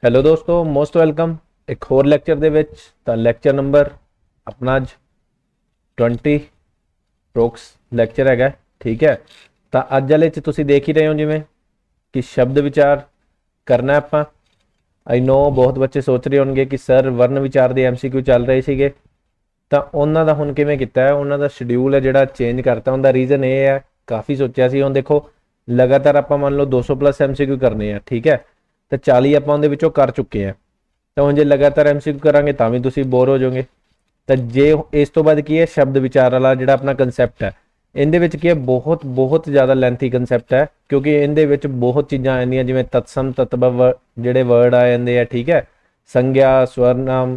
Hello ਦੋਸਤੋ, most welcome ਇੱਕ ਹੋਰ ਲੈਕਚਰ ਦੇ ਵਿੱਚ। ਤਾਂ ਲੈਕਚਰ ਨੰਬਰ ਆਪਣਾ ਅੱਜ 20 ਪ੍ਰੋਕਸ ਲੈਕਚਰ ਹੈਗਾ, ਠੀਕ ਹੈ। ਤਾਂ ਅੱਜ ਵਾਲੇ 'ਚ ਤੁਸੀਂ ਦੇਖ ਹੀ ਰਹੇ ਹੋ ਜਿਵੇਂ ਕਿ ਸ਼ਬਦ ਵਿਚਾਰ ਕਰਨਾ ਆਪਾਂ। ਆਈ ਨੋ ਬਹੁਤ ਬੱਚੇ ਸੋਚ ਰਹੇ ਹੋਣਗੇ ਕਿ ਸਰ ਵਰਨ ਵਿਚਾਰ ਦੇ MCQ ਚੱਲ ਰਹੇ ਸੀਗੇ, ਤਾਂ ਉਹਨਾਂ ਦਾ ਹੁਣ ਕਿਵੇਂ ਕੀਤਾ ਹੈ, ਉਹਨਾਂ ਦਾ ਸ਼ਡਿਊਲ ਹੈ ਜਿਹੜਾ ਚੇਂਜ ਕਰਤਾ। ਉਹਦਾ ਰੀਜ਼ਨ ਇਹ ਹੈ, ਕਾफ़ੀ ਸੋਚਿਆ ਸੀ। ਹੁਣ ਦੇਖੋ ਲਗਾਤਾਰ ਆਪਾਂ ਮੰਨ ਲਓ 200 ਪਲੱਸ MCQ ਕਰਨੇ ਆ, ਠੀਕ ਹੈ। ਤਾਂ 40 ਆਪਾਂ ਉਹਦੇ ਵਿੱਚੋਂ ਕਰ ਚੁੱਕੇ ਹਾਂ। ਤਾਂ ਹੁਣ ਜੇ ਲਗਾਤਾਰ MCQ ਕਰਾਂਗੇ ਤਾਂ ਵੀ ਤੁਸੀਂ ਬੋਰ ਹੋ ਜਾਓਗੇ। ਤਾਂ ਜੇ ਇਸ ਤੋਂ ਬਾਅਦ ਕੀ ਹੈ, ਸ਼ਬਦ ਵਿਚਾਰ ਵਾਲਾ ਜਿਹੜਾ ਆਪਣਾ ਕੰਸੈਪਟ ਹੈ, ਇਹਦੇ ਵਿੱਚ ਕੀ ਹੈ, ਬਹੁਤ ਬਹੁਤ ਜ਼ਿਆਦਾ ਲੈਂਥੀ ਕੰਸੈਪਟ ਹੈ, ਕਿਉਂਕਿ ਇਹਦੇ ਵਿੱਚ ਬਹੁਤ ਚੀਜ਼ਾਂ ਆ ਜਾਂਦੀਆਂ ਜਿਵੇਂ ਤਤਸਮ ਤਤਬਵ ਜਿਹੜੇ ਵਰਡ ਆ ਜਾਂਦੇ ਆ, ਠੀਕ ਹੈ। ਸੰਗਿਆ, ਸਵਰਨਾਮ,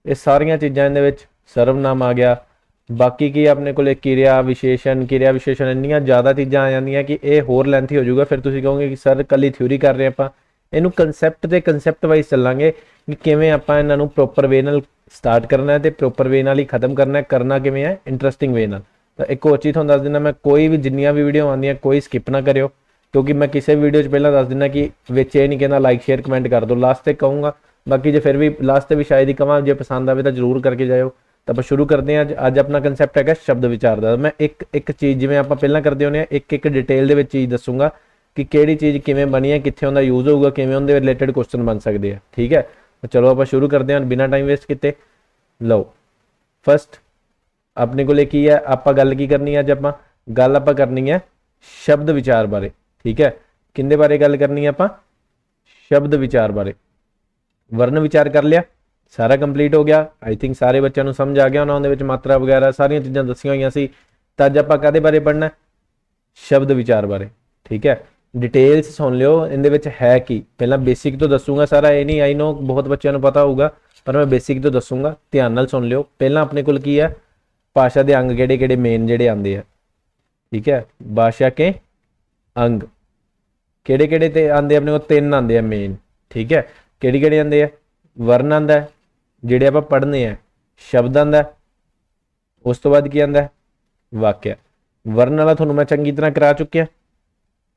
ਇਹ ਸਾਰੀਆਂ ਚੀਜ਼ਾਂ ਇਹਦੇ ਵਿੱਚ, ਸਰਵਨਾਮ ਆ ਗਿਆ। ਬਾਕੀ ਕੀ ਆਪਣੇ ਕੋਲ ਕਿਰਿਆ ਵਿਸ਼ੇਸ਼ਣ ਇੰਨੀਆਂ ਜ਼ਿਆਦਾ ਚੀਜ਼ਾਂ ਆ ਜਾਂਦੀਆਂ ਕਿ ਇਹ ਹੋਰ ਲੈਂਥੀ ਹੋ ਜਾਊਗਾ। ਫਿਰ ਤੁਸੀਂ ਕਹੋਗੇ ਕਿ ਸਰ ਕੱਲੀ ਥਿਊਰੀ ਕਰ ਰਹੇ ਆਪਾਂ। ਇਹਨੂੰ ਕੰਸੈਪਟ ਵਾਈਜ਼ ਚੱਲਾਂਗੇ ਕਿ ਕਿਵੇਂ ਆਪਾਂ ਇਹਨਾਂ ਨੂੰ ਪ੍ਰੋਪਰ ਵੇ ਨਾਲ ਸਟਾਰਟ ਕਰਨਾ ਹੈ ਤੇ ਪ੍ਰੋਪਰ ਵੇ ਨਾਲ ਹੀ ਖਤਮ ਕਰਨਾ ਕਿਵੇਂ ਹੈ, ਇੰਟਰਸਟਿੰਗ ਵੇ ਨਾਲ। ਤਾਂ ਇੱਕ ਹੋਰ ਚੀਜ਼ ਤੁਹਾਨੂੰ ਦੱਸ ਦਿੰਦਾ, ਮੈਂ ਕੋਈ ਵੀ ਜਿੰਨੀਆਂ ਵੀ ਵੀਡੀਓ ਆਉਂਦੀਆਂ ਕੋਈ ਸਕਿਪ ਨਾ ਕਰਿਓ, ਕਿਉਂਕਿ ਮੈਂ ਕਿਸੇ ਵੀਡੀਓ 'ਚ ਪਹਿਲਾਂ ਦੱਸ ਦਿੰਦਾ ਕਿ ਵਿੱਚ ਇਹ ਨਹੀਂ ਕਹਿੰਦਾ ਲਾਈਕ ਸ਼ੇਅਰ ਕਮੈਂਟ ਕਰ ਦਿਓ, ਲਾਸਟ ਤੇ ਕਹੂੰਗਾ। ਬਾਕੀ ਜੇ ਫਿਰ ਵੀ ਲਾਸਟ ਤੇ ਵੀ ਸ਼ਾਇਦ ਹੀ ਕਹਾਂ, ਜੇ ਪਸੰਦ ਆਵੇ ਤਾਂ ਜ਼ਰੂਰ ਕਰਕੇ ਜਾਇਓ। ਤਾਂ ਆਪਾਂ ਸ਼ੁਰੂ ਕਰਦੇ ਹਾਂ। ਅੱਜ ਆਪਣਾ ਕੰਸੈਪਟ ਹੈਗਾ ਸ਼ਬਦ ਵਿਚਾਰ ਦਾ। ਮੈਂ ਇੱਕ ਚੀਜ਼ ਜਿਵੇਂ ਆਪਾਂ ਪਹਿਲਾਂ ਕਰਦੇ ਹੁੰਦੇ ਹਾਂ, ਇੱਕ ਡਿਟੇਲ ਦੇ ਵਿੱਚ ਚੀਜ਼ ਦੱਸੂੰਗਾ ਕਿ ਕਿਹੜੀ ਚੀਜ਼ ਕਿਵੇਂ ਬਣੀ ਹੈ, ਕਿੱਥੇ ਉਹਦਾ ਯੂਜ਼ ਹੋਊਗਾ, ਕਿਵੇਂ ਉਹਦੇ ਰਿਲੇਟਡ ਕੁਐਸਚਨ ਬਣ ਸਕਦੇ ਆ, ਠੀਕ ਹੈ। ਤਾਂ ਚਲੋ ਆਪਾਂ ਸ਼ੁਰੂ ਕਰਦੇ ਹਾਂ ਬਿਨਾਂ ਟਾਈਮ ਵੇਸਟ ਕੀਤੇ। ਲਓ, ਫਸਟ ਆਪਣੇ ਕੋਲੇ ਕੀ ਹੈ, ਆਪਾਂ ਗੱਲ ਕੀ ਕਰਨੀ ਹੈ ਅੱਜ? ਆਪਾਂ ਕਰਨੀ ਹੈ ਸ਼ਬਦ ਵਿਚਾਰ ਬਾਰੇ, ਠੀਕ ਹੈ। ਕਿੰਦੇ ਬਾਰੇ ਗੱਲ ਕਰਨੀ ਹੈ ਆਪਾਂ? ਸ਼ਬਦ ਵਿਚਾਰ ਬਾਰੇ। ਵਰਨ ਵਿਚਾਰ ਕਰ ਲਿਆ, ਸਾਰਾ ਕੰਪਲੀਟ ਹੋ ਗਿਆ। ਆਈ ਥਿੰਕ ਸਾਰੇ ਬੱਚਿਆਂ ਨੂੰ ਸਮਝ ਆ ਗਿਆ ਉਹਨਾਂ ਦੇ ਵਿੱਚ ਮਾਤਰਾ ਵਗੈਰਾ ਸਾਰੀਆਂ ਚੀਜ਼ਾਂ ਦੱਸੀਆਂ ਹੋਈਆਂ ਸੀ। ਤਾਂ ਅੱਜ ਆਪਾਂ ਕਾਹਦੇ ਬਾਰੇ ਪੜ੍ਹਨਾ? ਸ਼ਬਦ ਵਿਚਾਰ ਬਾਰੇ, ਠੀਕ ਹੈ। ਡਿਟੇਲਸ ਸੁਣ ਲਿਓ, ਇਹਦੇ ਵਿੱਚ ਹੈ ਕੀ। ਪਹਿਲਾਂ ਬੇਸਿਕ ਤੋਂ ਦੱਸੂਗਾ ਸਾਰਾ, ਇਹ ਨਹੀਂ ਆਈ ਨੋ ਬਹੁਤ ਬੱਚਿਆਂ ਨੂੰ ਪਤਾ ਹੋਊਗਾ, ਪਰ ਮੈਂ ਬੇਸਿਕ ਤੋਂ ਦੱਸੂਗਾ, ਧਿਆਨ ਨਾਲ ਸੁਣ ਲਿਓ। ਪਹਿਲਾਂ ਆਪਣੇ ਕੋਲ ਕੀ ਹੈ, ਭਾਸ਼ਾ ਦੇ ਅੰਗ ਕਿਹੜੇ ਕਿਹੜੇ ਮੇਨ ਜਿਹੜੇ ਆਉਂਦੇ ਆ, ਠੀਕ ਹੈ। ਭਾਸ਼ਾ ਕੇ ਅੰਗ ਕਿਹੜੇ ਕਿਹੜੇ ਤੇ ਆਉਂਦੇ? ਆਪਣੇ ਕੋਲ 3 ਆਉਂਦੇ ਆ ਮੇਨ, ਠੀਕ ਹੈ। ਕਿਹੜੇ ਕਿਹੜੇ ਆਉਂਦੇ ਆ? ਵਰਨ ਆਉਂਦਾ ਜਿਹੜੇ ਆਪਾਂ ਪੜ੍ਹਨੇ ਆ, ਸ਼ਬਦ ਆਉਂਦਾ, ਉਸ ਤੋਂ ਬਾਅਦ ਕੀ ਆਉਂਦਾ? ਵਾਕਿਆ। ਵਰਨ ਵਾਲਾ ਤੁਹਾਨੂੰ ਮੈਂ ਚੰਗੀ ਤਰ੍ਹਾਂ ਕਰਾ ਚੁੱਕਿਆ।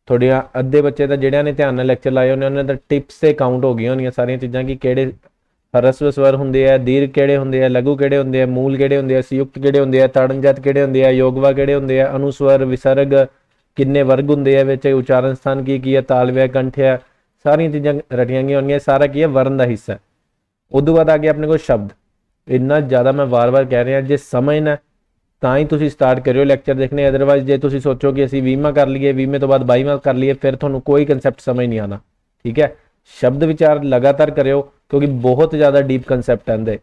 ਤੁਹਾਡੀਆਂ ਅੱਧੇ ਬੱਚੇ ਤਾਂ ਜਿਹੜਿਆਂ ਨੇ ਧਿਆਨ ਨਾਲ ਲੈਕਚਰ ਲਾਏ ਹੋਣੇ, ਉਹਨਾਂ ਦਾ ਟਿਪਸ ਤੇ ਕਾਊਂਟ ਹੋ ਗਈਆਂ ਹੋਣੀਆਂ ਸਾਰੀਆਂ ਚੀਜ਼ਾਂ ਕਿ ਕਿਹੜੇ ਹਰਸਵ ਸਵਰ ਹੁੰਦੇ ਆ, ਦੀਰਘ ਕਿਹੜੇ ਹੁੰਦੇ ਆ, ਲਘੂ ਕਿਹੜੇ ਹੁੰਦੇ ਆ, ਮੂਲ ਕਿਹੜੇ ਹੁੰਦੇ ਆ, ਸੰਯੁਕਤ ਕਿਹੜੇ ਹੁੰਦੇ ਆ, ਤੜਨਜਤ ਕਿਹੜੇ ਹੁੰਦੇ ਆ, ਯੋਗਵਾ ਕਿਹੜੇ ਹੁੰਦੇ ਆ, ਅਨੁਸਵਰ, ਵਿਸਰਗ, ਕਿੰਨੇ ਵਰਗ ਹੁੰਦੇ ਆ ਵਿੱਚ, ਉਚਾਰਨ ਸਥਾਨ ਕੀ ਹੈ, ਤਾਲਵਿਆ, ਕੰਠਿਆ, ਸਾਰੀਆਂ ਚੀਜ਼ਾਂ ਰਟੀਆਂ ਗਈਆਂ ਹੋਣਗੀਆਂ। ਸਾਰਾ ਕੀ ਹੈ, ਵਰਨ ਦਾ ਹਿੱਸਾ। ਉਦੋਂ ਬਾਅਦ ਆ ਗਿਆ ਆਪਣੇ ਕੋਲ ਸ਼ਬਦ। ਇੰਨਾ ਜ਼ਿਆਦਾ ਮੈਂ ਵਾਰ-ਵਾਰ ਕਹਿ ਰਿਹਾ, ਜੇ ਸਮਝਣਾ ਤਾਂ ਹੀ ਤੁਸੀਂ ਸਟਾਰਟ ਕਰਿਓ ਲੈਕਚਰ ਦੇਖਣੇ। ਅਦਰਵਾਈਜ਼ ਜੇ ਤੁਸੀਂ ਸੋਚੋ ਕਿ ਅਸੀਂ 20ਵਾਂ ਕਰ ਲਈਏ, 20ਵੇਂ ਤੋਂ ਬਾਅਦ 22ਵਾਂ ਕਰ ਲਈਏ, ਫਿਰ ਤੁਹਾਨੂੰ ਕੋਈ ਕੰਸੈਪਟ ਸਮਝ ਨਹੀਂ ਆਉਣਾ, ਠੀਕ ਹੈ। ਸ਼ਬਦ ਵਿਚਾਰ ਲਗਾਤਾਰ ਕਰਿਓ, ਕਿਉਂਕਿ ਬਹੁਤ ਜ਼ਿਆਦਾ ਡੀਪ ਕੰਸੈਪਟ ਆਉਂਦੇ।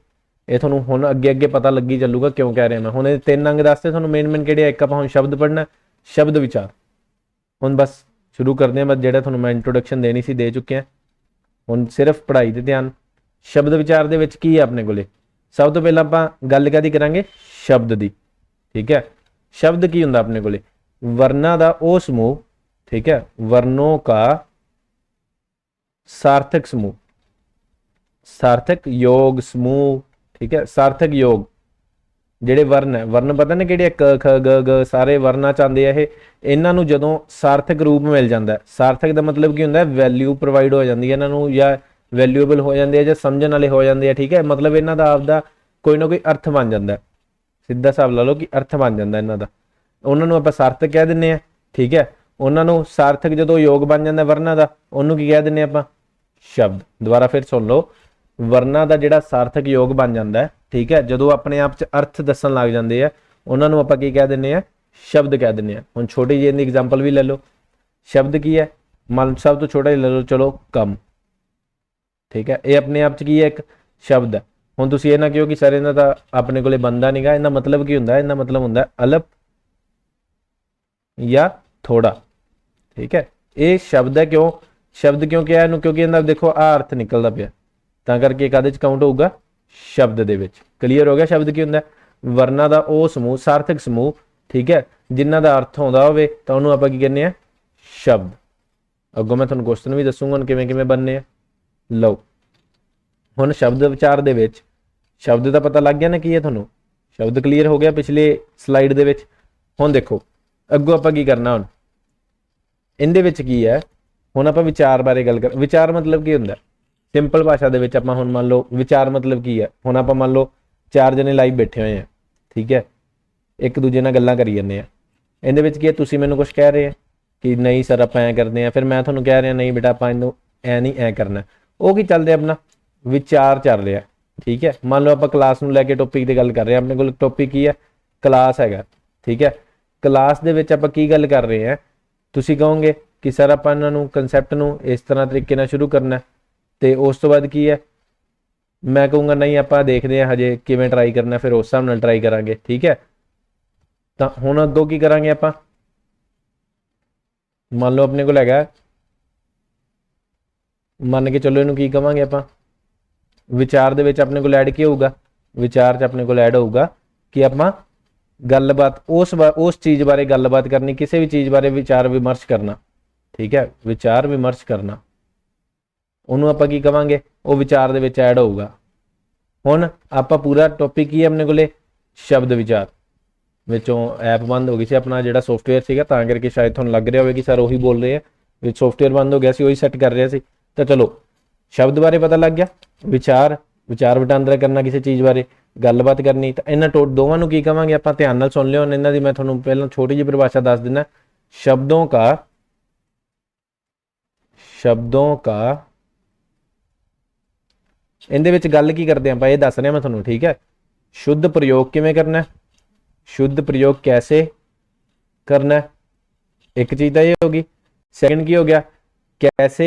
ਇਹ ਤੁਹਾਨੂੰ ਹੁਣ ਅੱਗੇ ਪਤਾ ਲੱਗੀ ਚੱਲੂਗਾ ਕਿਉਂ ਕਹਿ ਰਿਹਾ ਮੈਂ। ਹੁਣ ਇਹ 3 ਅੰਗ ਦੱਸਦੇ ਤੁਹਾਨੂੰ ਮੇਨ ਕਿਹੜੇ ਆ। ਇੱਕ ਆਪਾਂ ਹੁਣ ਸ਼ਬਦ ਪੜ੍ਹਨਾ, ਸ਼ਬਦ ਵਿਚਾਰ। ਹੁਣ ਬਸ ਸ਼ੁਰੂ ਕਰਦੇ ਹਾਂ। ਬਸ ਜਿਹੜਾ ਤੁਹਾਨੂੰ ਮੈਂ ਇੰਟਰੋਡਕਸ਼ਨ ਦੇਣੀ ਸੀ ਦੇ ਚੁੱਕਿਆ। ਹੁਣ ਸਿਰਫ ਪੜ੍ਹਾਈ ਤੇ ਧਿਆਨ। ਸ਼ਬਦ ਵਿਚਾਰ ਦੇ ਵਿੱਚ ਕੀ ਹੈ ਆਪਣੇ ਕੋਲੇ? ਸਭ ਤੋਂ ਪਹਿਲਾਂ ਆਪਾਂ ਗੱਲ ਕਾਹਦੀ ਕਰਾਂਗੇ? ਸ਼ਬਦ ਦੀ, ਠੀਕ ਹੈ। ਸ਼ਬਦ ਕੀ ਹੁੰਦਾ ਆਪਣੇ ਕੋਲੇ? ਵਰਨਾ ਦਾ ਉਹ ਸਮੂਹ, ठीक है, वर्णों का सार्थक समूह, सार्थक योग समूह, ठीक है। सार्थक योग ਜਿਹੜੇ ਵਰਨ ਹੈ, ਵਰਨ ਪਤਾ ਨਾ ਕਿਹੜੇ? ਕ ਖ ਗ ਗ ਸਾਰੇ ਵਰਨਾਂ ਚ ਆਉਂਦੇ ਆ ਇਹ। ਇਹਨਾਂ ਨੂੰ ਜਦੋਂ ਸਾਰਥਕ ਰੂਪ ਮਿਲ ਜਾਂਦਾ, ਸਾਰਥਕ ਦਾ ਮਤਲਬ ਕੀ ਹੁੰਦਾ? ਵੈਲਿਊ ਪ੍ਰੋਵਾਈਡ ਹੋ ਜਾਂਦੀ ਹੈ ਇਹਨਾਂ ਨੂੰ, ਜਾਂ ਵੈਲਿਊਏਬਲ ਹੋ ਜਾਂਦੇ ਆ, ਜਾਂ ਸਮਝਣ ਵਾਲੇ ਹੋ ਜਾਂਦੇ ਆ, ਠੀਕ ਹੈ। ਮਤਲਬ ਇਹਨਾਂ ਦਾ ਆਪਦਾ ਕੋਈ ਨਾ ਕੋਈ ਅਰਥ ਬਣ ਜਾਂਦਾ। ਸਿੱਧਾ ਹਿਸਾਬ ਲਾ ਲਓ ਕਿ ਅਰਥ ਬਣ ਜਾਂਦਾ ਇਹਨਾਂ ਦਾ। ਉਹਨਾਂ ਨੂੰ ਆਪਾਂ ਸਾਰਥਕ ਕਹਿ ਦਿੰਦੇ ਆ, ਠੀਕ ਹੈ। ਉਹਨਾਂ ਨੂੰ ਸਾਰਥਕ ਜਦੋਂ ਯੋਗ ਬਣ ਜਾਂਦਾ ਵਰਨਾਂ ਦਾ, ਉਹਨੂੰ ਕੀ ਕਹਿ ਦਿੰਦੇ ਆਪਾਂ? ਸ਼ਬਦ। ਦੁਬਾਰਾ ਫਿਰ ਸੁਣ ਲਓ, ਵਰਨਾਂ ਦਾ ਜਿਹੜਾ ਸਾਰਥਕ ਯੋਗ ਬਣ ਜਾਂਦਾ, ਠੀਕ ਹੈ, ਜਦੋਂ ਆਪਣੇ ਆਪ 'ਚ ਅਰਥ ਦੱਸਣ ਲੱਗ ਜਾਂਦੇ ਆ, ਉਹਨਾਂ ਨੂੰ ਆਪਾਂ ਕੀ ਕਹਿ ਦਿੰਦੇ ਆ? ਸ਼ਬਦ ਕਹਿ ਦਿੰਦੇ ਆ। ਹੁਣ ਛੋਟੀ ਜਿਹੀ ਇਹਦੀ ਐਗਜ਼ਾਮਪਲ ਵੀ ਲੈ ਲਓ। ਸ਼ਬਦ ਕੀ ਹੈ? ਮੰਨ ਸਭ ਤੋਂ ਛੋਟਾ ਹੀ ਲੈ ਲਓ, ਚਲੋ ਕੰਮ, ਠੀਕ ਹੈ। ਇਹ ਆਪਣੇ ਆਪ 'ਚ ਕੀ ਹੈ? ਇੱਕ ਸ਼ਬਦ ਹੈ। ਹੁਣ ਤੁਸੀਂ ਇਹ ਨਾ ਕਿਹੋ ਕਿ ਸਰ ਇਹਨਾਂ ਦਾ ਆਪਣੇ ਕੋਲੇ ਬੰਦਾ ਨਹੀਂਗਾ। ਇਹਦਾ ਮਤਲਬ ਕੀ ਹੁੰਦਾ? ਇਹਦਾ ਮਤਲਬ ਹੁੰਦਾ ਅਲਪ ਜਾਂ ਥੋੜਾ, ਠੀਕ ਹੈ। ਇਹ ਸ਼ਬਦ ਹੈ। ਕਿਉਂ ਸ਼ਬਦ ਕਿਉਂ ਕਿਹਾ ਇਹਨੂੰ? ਕਿਉਂਕਿ ਇਹਦਾ ਦੇਖੋ ਆ ਅਰਥ ਨਿਕਲਦਾ ਪਿਆ, ਤਾਂ ਕਰਕੇ ਕਾਹਦੇ 'ਚ ਕਾਊਂਟ ਹੋਊਗਾ? ਸ਼ਬਦ ਦੇ ਵਿੱਚ। ਕਲੀਅਰ ਹੋ ਗਿਆ? ਸ਼ਬਦ ਕੀ ਹੁੰਦਾ? ਵਰਨਾਂ ਦਾ ਉਹ ਸਮੂਹ, ਸਾਰਥਕ ਸਮੂਹ, ਠੀਕ ਹੈ, ਜਿਨ੍ਹਾਂ ਦਾ ਅਰਥ ਆਉਂਦਾ ਹੋਵੇ ਤਾਂ ਉਹਨੂੰ ਆਪਾਂ ਕੀ ਕਹਿੰਦੇ ਆ? ਸ਼ਬਦ। ਅੱਗੋਂ ਮੈਂ ਤੁਹਾਨੂੰ ਕੁਐਸਚਨ ਵੀ ਦੱਸੂਗਾ ਹੁਣ ਕਿਵੇਂ ਕਿਵੇਂ ਬਣਨੇ ਆ। ਲਓ, ਹੁਣ ਸ਼ਬਦ ਵਿਚਾਰ ਦੇ ਵਿੱਚ ਸ਼ਬਦ ਦਾ ਪਤਾ ਲੱਗ ਗਿਆ ਨਾ ਕੀ ਹੈ ਤੁਹਾਨੂੰ? ਸ਼ਬਦ ਕਲੀਅਰ ਹੋ ਗਿਆ ਪਿਛਲੇ ਸਲਾਈਡ ਦੇ ਵਿੱਚ। ਹੁਣ ਦੇਖੋ ਅੱਗੋਂ ਆਪਾਂ ਕੀ ਕਰਨਾ। ਹੁਣ ਇਹਦੇ ਵਿੱਚ ਕੀ ਹੈ? ਹੁਣ ਆਪਾਂ ਵਿਚਾਰ ਬਾਰੇ ਗੱਲ ਕਰ। ਵਿਚਾਰ ਮਤਲਬ ਕੀ ਹੁੰਦਾ? ਸਿੰਪਲ ਭਾਸ਼ਾ ਦੇ ਵਿੱਚ ਆਪਾਂ ਹੁਣ ਮੰਨ ਲਓ ਵਿਚਾਰ ਮਤਲਬ ਕੀ ਹੈ, ਹੁਣ ਆਪਾਂ ਮੰਨ ਲਓ 4 ਜਣੇ ਲਾਈਵ ਬੈਠੇ ਹੋਏ ਆ, ਠੀਕ ਹੈ, ਇੱਕ ਦੂਜੇ ਨਾਲ ਗੱਲਾਂ ਕਰੀ ਜਾਂਦੇ ਆ, ਇਹਦੇ ਵਿੱਚ ਕੀ ਹੈ, ਤੁਸੀਂ ਮੈਨੂੰ ਕੁਝ ਕਹਿ ਰਹੇ ਆ ਕਿ ਨਹੀਂ ਸਰ ਆਪਾਂ ਐਂ ਕਰਦੇ ਆ, ਫਿਰ ਮੈਂ ਤੁਹਾਨੂੰ ਕਹਿ ਰਿਹਾ ਨਹੀਂ ਬੇਟਾ ਆਪਾਂ ਇਹਨੂੰ ਐ ਨਹੀਂ ਐ ਕਰਨਾ, ਉਹ ਕੀ ਚੱਲਦੇ ਆਪਣਾ ਵਿਚਾਰ ਚੱਲ ਰਿਹਾ, ਠੀਕ ਹੈ। ਮੰਨ ਲਓ ਆਪਾਂ ਕਲਾਸ ਨੂੰ ਲੈ ਕੇ ਟੌਪਿਕ ਦੀ ਗੱਲ ਕਰ ਰਹੇ ਹਾਂ, ਆਪਣੇ ਕੋਲ ਟੌਪਿਕ ਕੀ ਹੈ, ਕਲਾਸ ਹੈਗਾ, ਠੀਕ ਹੈ। ਕਲਾਸ ਦੇ ਵਿੱਚ ਆਪਾਂ ਕੀ ਗੱਲ ਕਰ ਰਹੇ ਹਾਂ, ਤੁਸੀਂ ਕਹੋਗੇ ਕਿ ਸਰ ਆਪਾਂ ਇਹਨਾਂ ਨੂੰ ਕਨਸੈਪਟ ਨੂੰ ਇਸ ਤਰ੍ਹਾਂ ਤਰੀਕੇ ਨਾਲ ਸ਼ੁਰੂ ਕਰਨਾ, ਤੇ ਉਸ ਤੋਂ ਬਾਅਦ ਕੀ ਹੈ, ਮੈਂ ਕਹੂੰਗਾ ਨਹੀਂ ਆਪਾਂ ਦੇਖਦੇ ਹਾਂ ਹਜੇ ਕਿਵੇਂ ਟਰਾਈ ਕਰਨਾ, ਫਿਰ ਉਸ ਹਿਸਾਬ ਨਾਲ ਟਰਾਈ ਕਰਾਂਗੇ, ਠੀਕ ਹੈ। ਤਾਂ ਹੁਣ ਅੱਗੋਂ ਕੀ ਕਰਾਂਗੇ ਆਪਾਂ, ਮੰਨ ਲਓ ਆਪਣੇ ਕੋਲ ਹੈਗਾ, ਮੰਨ ਕੇ ਚੱਲੋ ਇਹਨੂੰ ਕੀ ਕਵਾਂਗੇ ਆਪਾਂ, ਵਿਚਾਰ ਦੇ ਵਿੱਚ ਆਪਣੇ ਕੋਲ ਐਡ ਕੀ ਹੋਊਗਾ, ਵਿਚਾਰ 'ਚ ਆਪਣੇ ਕੋਲ ਐਡ ਹੋਊਗਾ ਕਿ ਆਪਾਂ ਗੱਲਬਾਤ ਉਸ ਚੀਜ਼ ਬਾਰੇ ਗੱਲਬਾਤ ਕਰਨੀ, ਕਿਸੇ ਵੀ ਚੀਜ਼ ਬਾਰੇ ਵਿਚਾਰ ਵਿਮਰਸ਼ ਕਰਨਾ, ਠੀਕ ਹੈ, ਵਿਚਾਰ ਵਿਮਰਸ਼ ਕਰਨਾ, ਉਹਨੂੰ ਆਪਾਂ ਕੀ ਕਵਾਂਗੇ, ਉਹ ਵਿਚਾਰ ਦੇ ਵਿੱਚ ਐਡ ਹੋਊਗਾ। ਹੁਣ ਆਪਾਂ ਪੂਰਾ ਟੌਪਿਕ ਕੀ ਹੈ ਆਪਣੇ ਕੋਲੇ, ਸ਼ਬਦ ਵਿਚਾਰ। ਵਿੱਚੋਂ ਐਪ ਬੰਦ ਹੋ ਗਈ ਸੀ, ਆਪਣਾ ਜਿਹੜਾ ਸੌਫਟਵੇਅਰ ਸੀਗਾ, ਤਾਂ ਕਰਕੇ ਸ਼ਾਇਦ ਤੁਹਾਨੂੰ ਲੱਗ ਰਿਹਾ ਹੋਵੇ ਕਿ ਸਰ ਉਹੀ ਬੋਲ ਰਹੇ ਆ, ਵਿੱਚ ਸੌਫਟਵੇਅਰ ਬੰਦ ਹੋ ਗਿਆ ਸੀ, ਉਹੀ ਸੈੱਟ ਕਰ ਰਿਹਾ ਸੀ। ਤਾਂ ਚਲੋ ਸ਼ਬਦ ਬਾਰੇ ਪਤਾ ਲੱਗ ਗਿਆ, ਵਿਚਾਰ ਵਟਾਂਦਰਾ ਕਰਨਾ ਕਿਸੇ ਚੀਜ਼ ਬਾਰੇ, ਗੱਲਬਾਤ ਕਰਨੀ। ਤਾਂ ਇਹਨਾਂ ਦੋਵਾਂ ਨੂੰ ਕੀ ਕਵਾਂਗੇ ਆਪਾਂ, ਧਿਆਨ ਨਾਲ ਸੁਣ ਲਿਓ। ਇਹਨਾਂ ਦੀ ਮੈਂ ਤੁਹਾਨੂੰ ਪਹਿਲਾਂ ਛੋਟੀ ਜਿਹੀ ਪਰਿਭਾਸ਼ਾ ਦੱਸ ਦਿੰਦਾ। शब्दों का ਇਹਦੇ ਵਿੱਚ ਗੱਲ ਕੀ ਕਰਦੇ ਆਪਾਂ ਇਹ ਦੱਸ ਰਿਹਾ ਮੈਂ ਤੁਹਾਨੂੰ, ਠੀਕ ਹੈ। शुद्ध प्रयोग किवें करना है, शुद्ध प्रयोग कैसे करना है, एक चीज तो ये होगी। सेकंड की हो गया, कैसे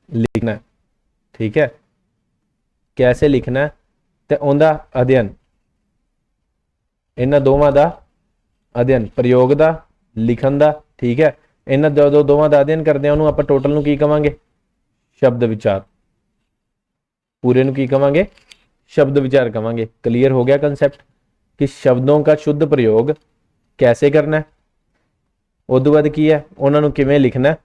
लिखना है, ठीक है, कैसे लिखना है, ते उनका अध्ययन, इन्हां दोवां दा अध्ययन, प्रयोग दा, लिखण दा, ठीक है। इन्हां दोवां दा अध्ययन करदे उहनूं आपां टोटल नूं की कवांगे, शब्द विचार। पूरे नूं की कवांगे, शब्द विचार कवांगे। क्लियर हो गया कंसेप्ट कि शब्दों का शुद्ध प्रयोग कैसे करना है, उदों बाद की है उन्होंने किवें लिखना है,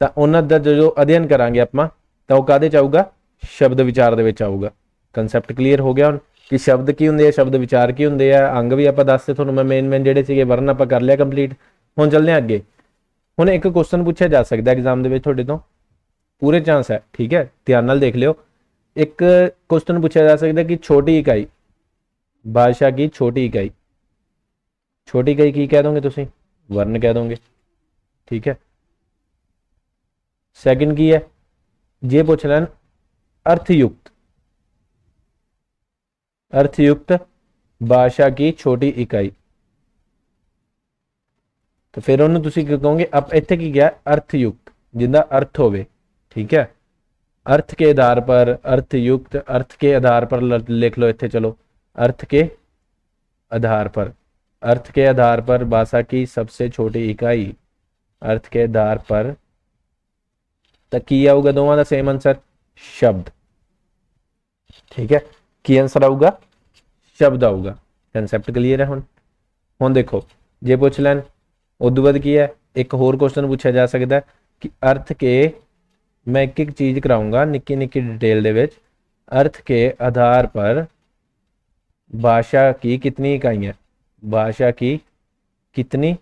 तो उन्होंने जो अध्ययन करांगे आपां तो वह काहदे च आऊगा, शब्द विचार दे विच आऊगा। कंसेप्ट क्लीयर हो गया हुण कि शब्द की हुंदे आ, शब्द विचार की हुंदे आ, अंग भी आपां दसते तुहानूं मैं मेन जिहड़े सीगे वर्ण आपां कर लिया कंप्लीट। हुण चलदे आं अगे। हुण एक क्वेश्चन पूछा जा सकदा एग्जाम दे विच, तुहाडे तों पूरे चांस है, ठीक है, ध्यान नाल देख लिओ। एक क्वेश्चन पूछा जा सकता है कि छोटी इकाई, भाषा की छोटी इकाई, छोटी इकाई की कह दोगे तुसी, वर्ण कह दोगे, ठीक है। सेकंड की है, जे पूछ लैन अर्थयुक्त, अर्थयुक्त भाषा की छोटी इकाई, तो फिर उन्होंने तुसी कहोगे अब इत्थे की गया, अर्थयुक्त जिंदा अर्थ होवे, ठीक है। अर्थ के आधार पर, अर्थयुक्त, अर्थ के आधार पर लिख लो इत्थे, चलो अर्थ के आधार पर, अर्थ के आधार पर भाषा की सबसे छोटी इकाई, अर्थ के आधार पर, तो की आऊगा दोवां दा सेम आंसर, शब्द, ठीक है। की आंसर आऊगा, शब्द आऊगा। कंसेप्ट क्लीयर है। हुण देखो जे पूछ लैन उदों बाद की है, एक होर क्वेश्चन पूछा जा सकता है कि अर्थ के, मैं एक एक चीज़ कराऊंगा निक्की निक्की डिटेल दे विच, अर्थ के आधार पर भाषा की कितनी इकाइयाँ, भाषा की कितनी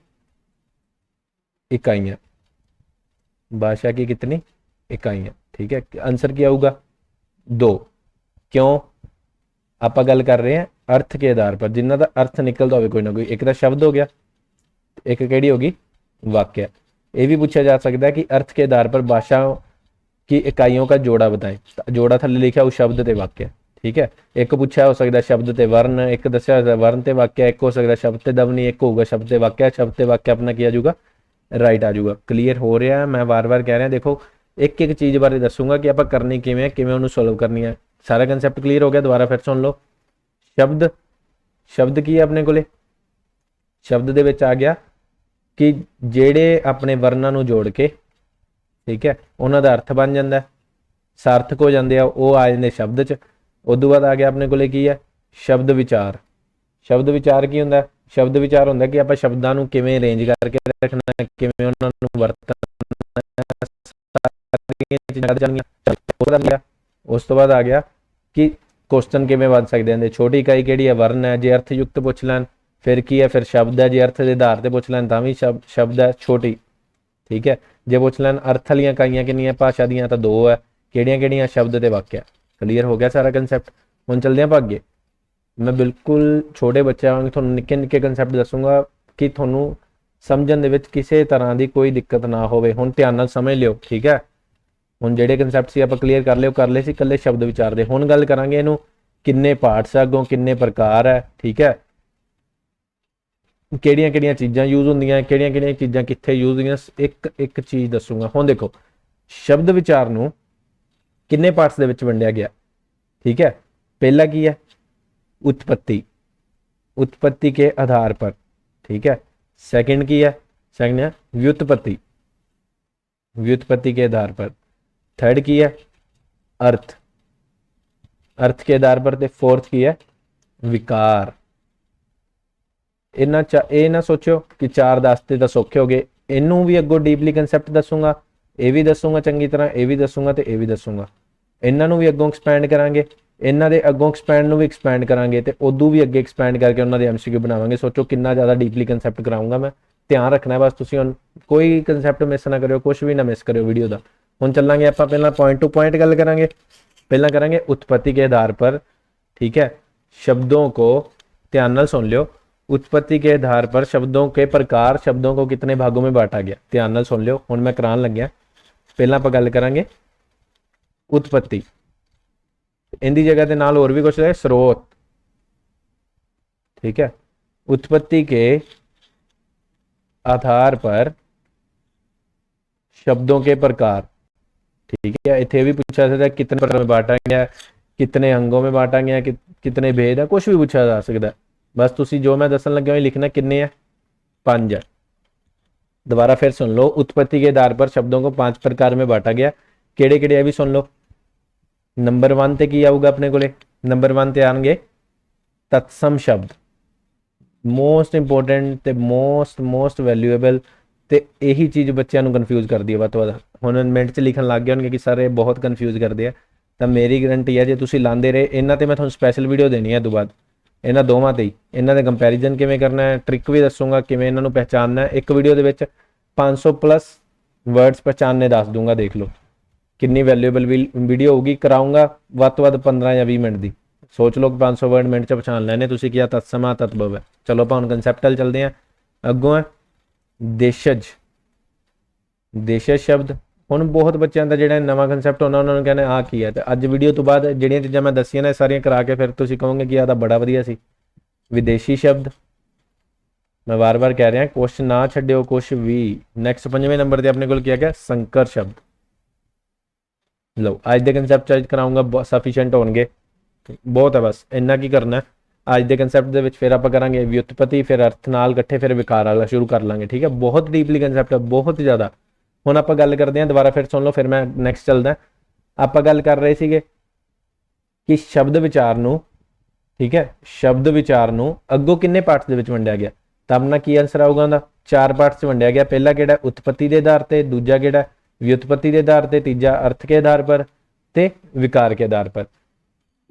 इकाइयाँ, भाषा की कितनी इकाइयाँ, ठीक है। आंसर क्या होगा, 2। क्यों, आप गल कर रहे हैं अर्थ के आधार पर, जिन्हों का अर्थ निकलता हो कोई ना कोई, एक तो शब्द हो गया, एक केड़ी होगी, वाक्य। ये भी पूछा जा सकता है कि अर्थ के आधार पर भाषा की इकाइयों का जोड़ा बताएं, जोड़ा थले लिखा हो शब्द ते वाक्य, ठीक है। एक पूछा हो सकता है शब्द ते वर्ण, एक दस्या वर्ण ते वाक्य, एक हो सकता शब्द ते ध्वनि, एक होगा शब्द ते वाक्य। शब्द ते वाक्य अपना क्या आ जाऊगा, राइट आ जाऊगा। क्लीयर हो रहा है, मैं बार बार कह रहा देखो एक एक चीज़ बारे दसूंगा कि आप करनी किवें, किवें उन्होंने सोल्व करनी है। सारा कंसैप्ट क्लीयर हो गया, दोबारा फिर सुन लो। शब्द, शब्द की है अपने कोले, शब्द दे विच आ गया कि जेड़े अपने वर्णां नूं जोड़ के, ठीक है, उन्हां दा अर्थ बन जाता है, सार्थक हो जाते हैं, वो आ जाते शब्द च। उदों बाद आ गया अपने को की है, शब्द विचार। शब्द विचार की होंदा, शब्द विचार होंदा कि आप शब्दां नूं किवें अरेंज करके रखना है, किवें उन्हां नूं वरतना है। उस तो बाद आ गया कि क्वेश्चन किवें बन सकते हैं, छोटी इकाई किहड़ी है, वर्ण है। जे अर्थयुक्त पुछ लैन फिर की है, फिर शब्द है। जे अर्थ के आधार पर पुछ लैन तां भी शब्द है छोटी, ठीक है। जे पुछ लैन अर्थ वाली इकाइयां कितनी भाषा दियां, तो 2 है। ਕਿਹੜੀਆਂ-ਕਿਹੜੀਆਂ ਸ਼ਬਦ ਤੇ ਵਾਕਿਆ। ਕਲੀਅਰ ਹੋ ਗਿਆ ਸਾਰਾ ਕੰਸੈਪਟ। ਹੁਣ ਚੱਲਦੇ ਆਪਾਂ ਅੱਗੇ। ਮੈਂ ਬਿਲਕੁਲ ਛੋਟੇ ਬੱਚਿਆਂ ਵਾਂਗ ਤੁਹਾਨੂੰ ਨਿੱਕੇ-ਨਿੱਕੇ ਕੰਸੈਪਟ ਦੱਸੂਗਾ ਕਿ ਤੁਹਾਨੂੰ ਸਮਝਣ ਦੇ ਵਿੱਚ ਕਿਸੇ ਤਰ੍ਹਾਂ ਦੀ ਕੋਈ ਦਿੱਕਤ ਨਾ ਹੋਵੇ। ਹੁਣ ਧਿਆਨ ਨਾਲ ਸਮਝ ਲਿਓ, ਠੀਕ ਹੈ। ਹੁਣ ਜਿਹੜੇ ਕੰਸੈਪਟ ਸੀ ਆਪਾਂ ਕਲੀਅਰ ਕਰ ਲਏ ਸੀ ਇਕੱਲੇ ਸ਼ਬਦ ਵਿਚਾਰ ਦੇ। ਹੁਣ ਗੱਲ ਕਰਾਂਗੇ ਇਹਨੂੰ ਕਿੰਨੇ ਪਾਰਟਸ ਆ, ਅੱਗੋਂ ਕਿੰਨੇ ਪ੍ਰਕਾਰ ਹੈ, ਠੀਕ ਹੈ। ਕਿਹੜੀਆਂ-ਕਿਹੜੀਆਂ ਚੀਜ਼ਾਂ ਯੂਜ਼ ਹੁੰਦੀਆਂ, ਕਿਹੜੀਆਂ-ਕਿਹੜੀਆਂ ਚੀਜ਼ਾਂ ਕਿੱਥੇ ਯੂਜ਼ ਹੁੰਦੀਆਂ, ਇੱਕ ਚੀਜ਼ ਦੱਸੂਗਾ। ਹੁਣ ਦੇਖੋ ਸ਼ਬਦ ਵਿਚਾਰ ਨੂੰ ਕਿੰਨੇ ਪਾਰਟਸ ਦੇ ਵਿੱਚ ਵੰਡਿਆ ਗਿਆ, ठीक है। पहला की है उत्पत्ति, उत्पत्ति के आधार पर, ठीक है। सेकंड की है, सेकंड है व्युत्पत्ति, व्युत्पत्ति के आधार पर। थर्ड की है अर्थ, अर्थ के आधार पर। फोर्थ की है विकार। ਇਹ ਨਾ ਸੋਚਿਓ ਕਿ 4 ਦੱਸਤੇ ਤਾਂ ਸੌਖੇ ਹੋ ਗਏ, ਇਹਨੂੰ ਵੀ ਅੱਗੋਂ ਡੀਪਲੀ ਕੰਸੈਪਟ ਦੱਸੂਗਾ, ਇਹ ਵੀ ਦੱਸੂਗਾ ਚੰਗੀ ਤਰ੍ਹਾਂ, ਇਹ ਵੀ ਦੱਸੂਗਾ ਤੇ ਇਹ ਵੀ ਦੱਸੂਗਾ। ਇਹਨਾਂ ਨੂੰ ਵੀ ਅੱਗੋਂ ਐਕਸਪੈਂਡ ਕਰਾਂਗੇ, ਇਹਨਾਂ ਦੇ ਅੱਗੋਂ ਐਕਸਪੈਂਡ ਨੂੰ ਵੀ ਐਕਸਪੈਂਡ ਕਰਾਂਗੇ ਤੇ ਉਦੋਂ ਵੀ ਅੱਗੇ ਐਕਸਪੈਂਡ ਕਰਕੇ ਉਹਨਾਂ ਦੇ ਐਮਸੀਕਿਊ ਬਣਾਵਾਂਗੇ। ਸੋਚੋ ਕਿੰਨਾ ਜ਼ਿਆਦਾ ਡੀਪਲੀ ਕੰਸੈਪਟ ਕਰਾਉਂਗਾ ਮੈਂ। ਧਿਆਨ ਰੱਖਣਾ ਬਸ ਤੁਸੀਂ, ਹੁਣ ਕੋਈ ਕੰਸੈਪਟ ਮਿਸ ਨਾ ਕਰਿਓ, ਕੁਝ ਵੀ ਨਾ ਮਿਸ ਕਰਿਓ ਵੀਡੀਓ ਦਾ। ਹੁਣ ਚੱਲਾਂਗੇ ਆਪਾਂ ਪਹਿਲਾਂ पॉइंट टू पॉइंट ਗੱਲ ਕਰਾਂਗੇ। ਪਹਿਲਾਂ ਕਰਾਂਗੇ उत्पत्ति के आधार पर, ठीक है। शब्दों को ध्यान नाल सुन लियो। उत्पत्ति के आधार पर शब्दों के प्रकार, शब्दों को कितने भागों में बांटा गया, ध्यान नाल सुन लियो। हुण मैं करान लग्या। पहला आपां गल करांगे उत्पत्ति, इनकी जगह के नाल होर भी कुछ है स्रोत, ठीक है। उत्पत्ति के आधार पर शब्दों के प्रकार, ठीक है। इत्थे भी पूछा सकता है कितने प्रकार में बांटा गया, कितने अंगों में बांटा गया, कितने भेद है, कुछ भी पूछा जा सकता है। बस तुसी जो मैं दसन लग्या लिखना कितने है, 5 है। दोबारा फिर सुन लो। उत्पत्ति के आधार पर शब्दों को 5 प्रकार में बांटा गया। केड़े केड़े है भी सुन लो। नंबर 1 ते की आऊगा अपने कोले, नंबर 1 ते आएंगे तत्सम शब्द, मोस्ट इंपोर्टेंट ते मोस्ट वैल्यूएबल। ते यही चीज़ बच्चों को कन्फ्यूज कर दी है वध वध। हुण मिनट च लिखन लग गए होंगे कि सर ये बहुत कन्फ्यूज करते हैं, तो मेरी गारंटी है जे तुसीं लांदे रहे इन्हां ते मैं तुहानूं स्पैशल वीडियो देनी है। तो बाद इन्हां दोवां ते ही इन्हां दे कंपैरिजन किवें करना है, ट्रिक भी दसूँगा किवें इन्हां नूं पहचानना है। एक वीडियो दे विच 500 प्लस वर्ड्स पहचानने दस दूंगा। देख लो कितनी वैल्यूएबल वीडियो होगी। कराऊंगा वध तो वध 15 या 20 मिनट की। सोच लो कि 500 वर्ड मिनट च पहचान लैने तुसीं कि तत्समा तत्भव है। चलो आपां हुण कंसैप्ट वल चलदे हैं। अगों है देशज, देशज शब्द। हुण बहुत बच्चों का जिहड़ा नवां कंसैप्ट होना उन्होंने कहना आ की है। तो अज वीडियो तो बाद जिहड़ियां चीज़ां मैं दसियां ने सारियां करा के फिर तुसीं कहोगे कि आह बड़ा वधिया सी। विदेशी शब्द, मैं बार बार कह रहा कुछ ना छड्डिओ कुछ भी। नैक्सट 5वें नंबर पर अपने को क्या गया संकर शब्द। लो अज के कंसैप्ट चर्च कराऊंगा सफिशेंट होणगे, बहुत है। बस इन्ना की करना है अज के कंसैप्ट दे विच। फिर आप करांगे व्युत्पत्ति, फिर अर्थ नाल इकट्ठे, फिर विकार वाला शुरू कर लांगे, ठीक है। बहुत डीपली कंसैप्ट है, बहुत ज़्यादा। हुण आपां गल करदे हां, दोबारा फिर सुन लो, फिर मैं नैक्सट चलदा। आपां गल कर रहे सीगे कि शब्द विचार नूं, ठीक है, शब्द विचार नूं अग्गों किन्ने पार्ट्स दे विच वंडिया गया। तां अपना की आंसर आऊगा उहदा 4 पार्ट्स च वंडिया गया। पहला किहड़ा उत्पत्ति के आधार ते, दूजा किहड़ा व्युत्पत्ति के आधार ते, तीजा अर्थ के आधार पर ते विकार के आधार पर।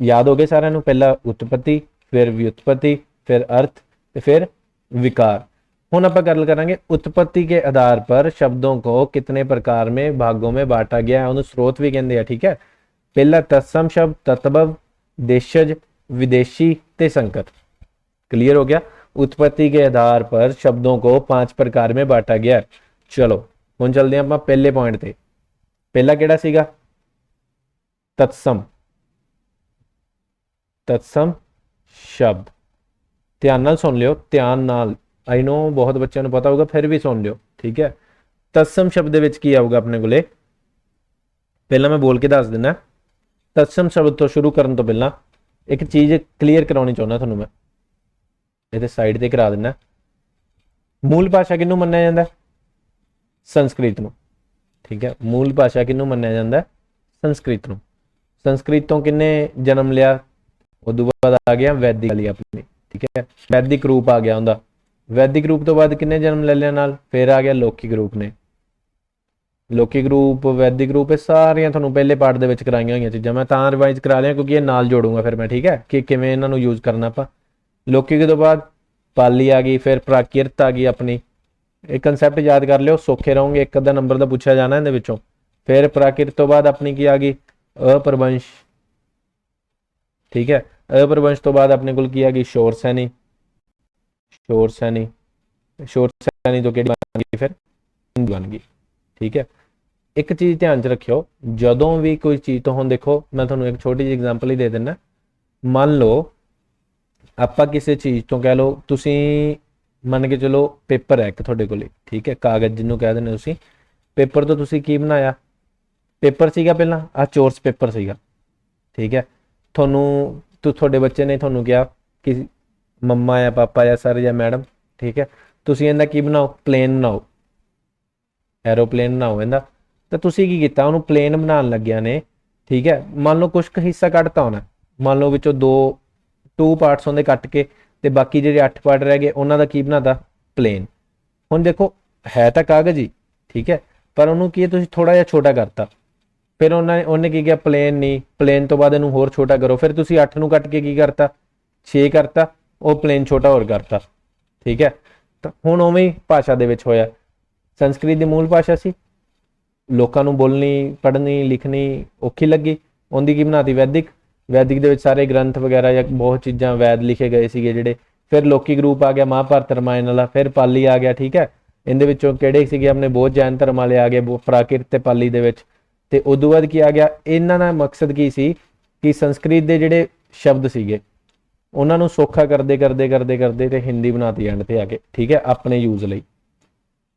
याद हो गए सारिआं नूं। पहला उत्पत्ति, फिर व्युत्पत्ति, फिर अर्थ ते फिर विकार। हुण आपां गल करांगे उत्पत्ति के आधार पर शब्दों को कितने प्रकार में भागों में बांटा गया है, उन्हें स्रोत भी कहते हैं, ठीक है। पहला तत्सम शब्द, तत्भव, देशज, विदेशी ते संकर। क्लियर हो गया। उत्पत्ति के आधार पर शब्दों को 5 प्रकार में बांटा गया है। चलो हुण चलदे हां आपां पहले पॉइंट ते। पहला किहड़ा सीगा तत्सम, तत्सम शब्द। ध्यान नाल सुन लियो, ध्यान नाल। आई नो बहुत बच्चों को पता होगा, फिर भी सुन लियो, ठीक है। तत्सम शब्द विच की आऊगा अपने कोले। पहला मैं बोल के दस देना। तत्सम शब्द तो शुरू करने तो पहला एक चीज़ क्लीयर करानी चाहुंदा तुहानूं मैं, इहदे साइड ते करा देना। मूल भाषा किहनूं मन्निया जांदा? संस्कृत नूं, ठीक है। मूल भाषा किहनूं मन्निया जांदा? संस्कृत नूं। संस्कृत तो किन्ने जन्म लिया? उदों बाद आ गया वैदिक वाली अपनी, ठीक है। वैदिक रूप आ गया उनका। वैदिक रूप तो बाद किन्ने जन्म ले लिया नाल? फिर आ गया लौकिक रूप ने। लौकिक रूप, वैदिक रूप, ये सारियां तुहानूं पहले पार्ट दे विच कराईआं होईआं चीज़ां मैं तां रिवाइज करा लिया क्योंकि ये नाल जोड़ूंगा फिर मैं, ठीक है, कि किवें इन्हां नूं यूज़ करना आपां। लौकिक तो बाद पाली आ गई, फिर प्राकृत आ गई अपनी। एक कंसैप्ट याद कर लियो, सौखे रहोगे, एक अद्धा नंबर का पूछा जाना इहदे विचों। फिर प्राकृत तो बाद अपनी की आ गई अपरवंश, ठीक है। अपरवंश तो बाद अपने को की आ गई शोर सैनी, शोर सैनी, शोर सैनी तो कि बन गई फिर हिंदू बन गई, ठीक है। एक चीज़ ध्यान च रखियो, जदों भी कोई चीज़ तो हम देखो मैं थोड़ा एक छोटी जी एग्जाम्पल ही दे देना। मान लो ਆਪਾਂ ਕਿਸੇ ਚੀਜ਼ ਤੋਂ ਕਹਿ ਲਓ, ਤੁਸੀਂ ਮੰਨ ਕੇ ਚਲੋ ਪੇਪਰ ਹੈ ਇੱਕ ਤੁਹਾਡੇ ਕੋਲੇ, ਠੀਕ ਹੈ, ਕਾਗਜ਼ ਜਿਹਨੂੰ ਕਹਿ ਦਿੰਦੇ ਤੁਸੀਂ, ਪੇਪਰ ਤੋਂ ਤੁਸੀਂ ਕੀ ਬਣਾਇਆ, ਪੇਪਰ ਸੀਗਾ ਪਹਿਲਾਂ ਆਹ ਚੋਰਸ ਪੇਪਰ ਸੀਗਾ, ਠੀਕ ਹੈ। ਤੁਹਾਡੇ ਬੱਚੇ ਨੇ ਤੁਹਾਨੂੰ ਕਿਹਾ ਕਿ ਮੰਮਾ ਜਾਂ ਪਾਪਾ ਜਾਂ ਸਰ ਜਾਂ ਮੈਡਮ, ਠੀਕ ਹੈ, ਤੁਸੀਂ ਇਹਦਾ ਕੀ ਬਣਾਓ, ਪਲੇਨ ਬਣਾਓ, ਐਰੋਪਲੇਨ ਬਣਾਓ ਇਹਦਾ। ਤਾਂ ਤੁਸੀਂ ਕੀ ਕੀਤਾ, ਉਹਨੂੰ ਪਲੇਨ ਬਣਾਉਣ ਲੱਗਿਆ ਨੇ, ਠੀਕ ਹੈ। ਮੰਨ ਲਓ ਕੁਛ ਕੁ ਹਿੱਸਾ ਕੱਢਤਾ ਹੋਣਾ, ਮੰਨ ਲਓ ਵਿੱਚੋਂ 2 ਪਾਰਟਸ ਉਹਦੇ ਕੱਟ ਕੇ ਤੇ ਬਾਕੀ ਜਿਹੜੇ 8 ਪਾਰਟ ਰਹਿ ਗਏ ਉਹਨਾਂ ਦਾ ਕੀ ਬਣਾਤਾ, ਪਲੇਨ। ਹੁਣ ਦੇਖੋ ਹੈ ਤਾਂ ਕਾਗਜ਼ ਹੀ, ਠੀਕ ਹੈ, ਪਰ ਉਹਨੂੰ ਕੀ ਤੁਸੀਂ ਥੋੜਾ ਜਿਹਾ ਛੋਟਾ ਕਰਤਾ। ਫਿਰ ਉਹਨੇ ਕੀ ਕਿਹਾ, ਪਲੇਨ ਨਹੀਂ, ਪਲੇਨ ਤੋਂ ਬਾਅਦ ਇਹਨੂੰ ਹੋਰ ਛੋਟਾ ਕਰੋ। ਫਿਰ ਤੁਸੀਂ 8 ਨੂੰ ਕੱਟ ਕੇ ਕੀ ਕਰਤਾ, 6 ਕਰਤਾ, ਉਹ ਪਲੇਨ ਛੋਟਾ ਹੋਰ ਕਰਤਾ, ਠੀਕ ਹੈ। ਤਾਂ ਹੁਣ ਉਵੇਂ ਹੀ ਭਾਸ਼ਾ ਦੇ ਵਿੱਚ ਹੋਇਆ। ਸੰਸਕ੍ਰਿਤ ਦੀ ਮੂਲ ਭਾਸ਼ਾ ਸੀ, ਲੋਕਾਂ ਨੂੰ ਬੋਲਣੀ ਪੜ੍ਹਨੀ ਲਿਖਣੀ ਔਖੀ ਲੱਗੀ, ਉਹਦੀ ਕੀ ਬਣਾਤੀ, ਵੈਦਿਕ। ਵੈਦਿਕ ਦੇ ਵਿੱਚ ਸਾਰੇ ਗ੍ਰੰਥ ਵਗੈਰਾ ਜਾਂ ਬਹੁਤ ਚੀਜ਼ਾਂ ਵੈਦ ਲਿਖੇ ਗਏ ਸੀਗੇ ਜਿਹੜੇ। ਫਿਰ ਲੋਕੀ ਗਰੁੱਪ ਆ ਗਿਆ ਮਹਾਭਾਰਤ ਰਾਮਾਇਣ ਵਾਲਾ, ਫਿਰ ਪਾਲੀ ਆ ਗਿਆ, ਠੀਕ ਹੈ। ਇਹਦੇ ਵਿੱਚੋਂ ਕਿਹੜੇ ਸੀਗੇ ਆਪਣੇ ਬਹੁਤ ਜੈਨ ਧਰਮ ਵਾਲੇ ਆ ਗਏ, ਪ੍ਰਾਕਿਰਤ ਤੇ ਪਾਲੀ ਦੇ ਵਿੱਚ। ਤੇ ਉਦੋਂ ਬਾਅਦ ਕੀ ਆ ਗਿਆ, ਇਹਨਾਂ ਦਾ ਮਕਸਦ ਕੀ ਸੀ ਕਿ ਸੰਸਕ੍ਰਿਤ ਦੇ ਜਿਹੜੇ ਸ਼ਬਦ ਸੀਗੇ ਉਹਨਾਂ ਨੂੰ ਸੌਖਾ ਕਰਦੇ ਕਰਦੇ ਕਰਦੇ ਕਰਦੇ ਤੇ ਹਿੰਦੀ ਬਣਾਤੀ ਐਂਡ ਤੇ ਆ ਕੇ, ਠੀਕ ਹੈ, ਆਪਣੇ ਯੂਜ਼ ਲਈ।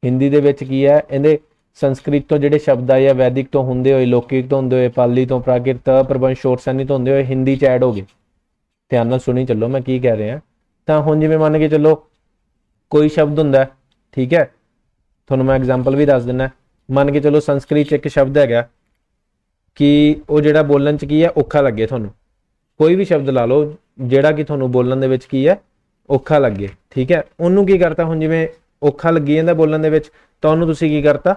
ਹਿੰਦੀ ਦੇ ਵਿੱਚ ਕੀ ਹੈ, ਇਹਦੇ ਸੰਸਕ੍ਰਿਤ ਤੋਂ ਜਿਹੜੇ ਸ਼ਬਦ ਆਏ ਆ, ਵੈਦਿਕ ਤੋਂ ਹੁੰਦੇ ਹੋਏ, ਲੌਕਿਕ ਤੋਂ ਹੁੰਦੇ ਹੋਏ, ਪਾਲੀ ਤੋਂ, ਪ੍ਰਾਕਿਰਤ, ਪ੍ਰਬੰਧ, ਸ਼ੋਰ ਸੈਨੀ ਤੋਂ ਹੁੰਦੇ ਹੋਏ ਹਿੰਦੀ 'ਚ ਐਡ ਹੋ ਗਏ। ਧਿਆਨ ਨਾਲ ਸੁਣੀ ਚੱਲੋ ਮੈਂ ਕੀ ਕਹਿ ਰਿਹਾ। ਤਾਂ ਹੁਣ ਜਿਵੇਂ ਮੰਨ ਕੇ ਚੱਲੋ ਕੋਈ ਸ਼ਬਦ ਹੁੰਦਾ, ਠੀਕ ਹੈ, ਤੁਹਾਨੂੰ ਮੈਂ ਐਗਜ਼ਾਮਪਲ ਵੀ ਦੱਸ ਦਿੰਦਾ। ਮੰਨ ਕੇ ਚਲੋ ਸੰਸਕ੍ਰਿਤ 'ਚ ਇੱਕ ਸ਼ਬਦ ਹੈਗਾ ਕਿ ਉਹ ਜਿਹੜਾ ਬੋਲਣ 'ਚ ਕੀ ਹੈ, ਔਖਾ ਲੱਗੇ ਤੁਹਾਨੂੰ। ਕੋਈ ਵੀ ਸ਼ਬਦ ਲਾ ਲਓ ਜਿਹੜਾ ਕਿ ਤੁਹਾਨੂੰ ਬੋਲਣ ਦੇ ਵਿੱਚ ਕੀ ਹੈ, ਔਖਾ ਲੱਗੇ, ਠੀਕ ਹੈ। ਉਹਨੂੰ ਕੀ ਕਰਤਾ, ਹੁਣ ਜਿਵੇਂ ਔਖਾ ਲੱਗੀ ਜਾਂਦਾ ਬੋਲਣ ਦੇ ਵਿੱਚ, ਤਾਂ ਉਹਨੂੰ ਤੁਸੀਂ ਕੀ ਕਰਤਾ,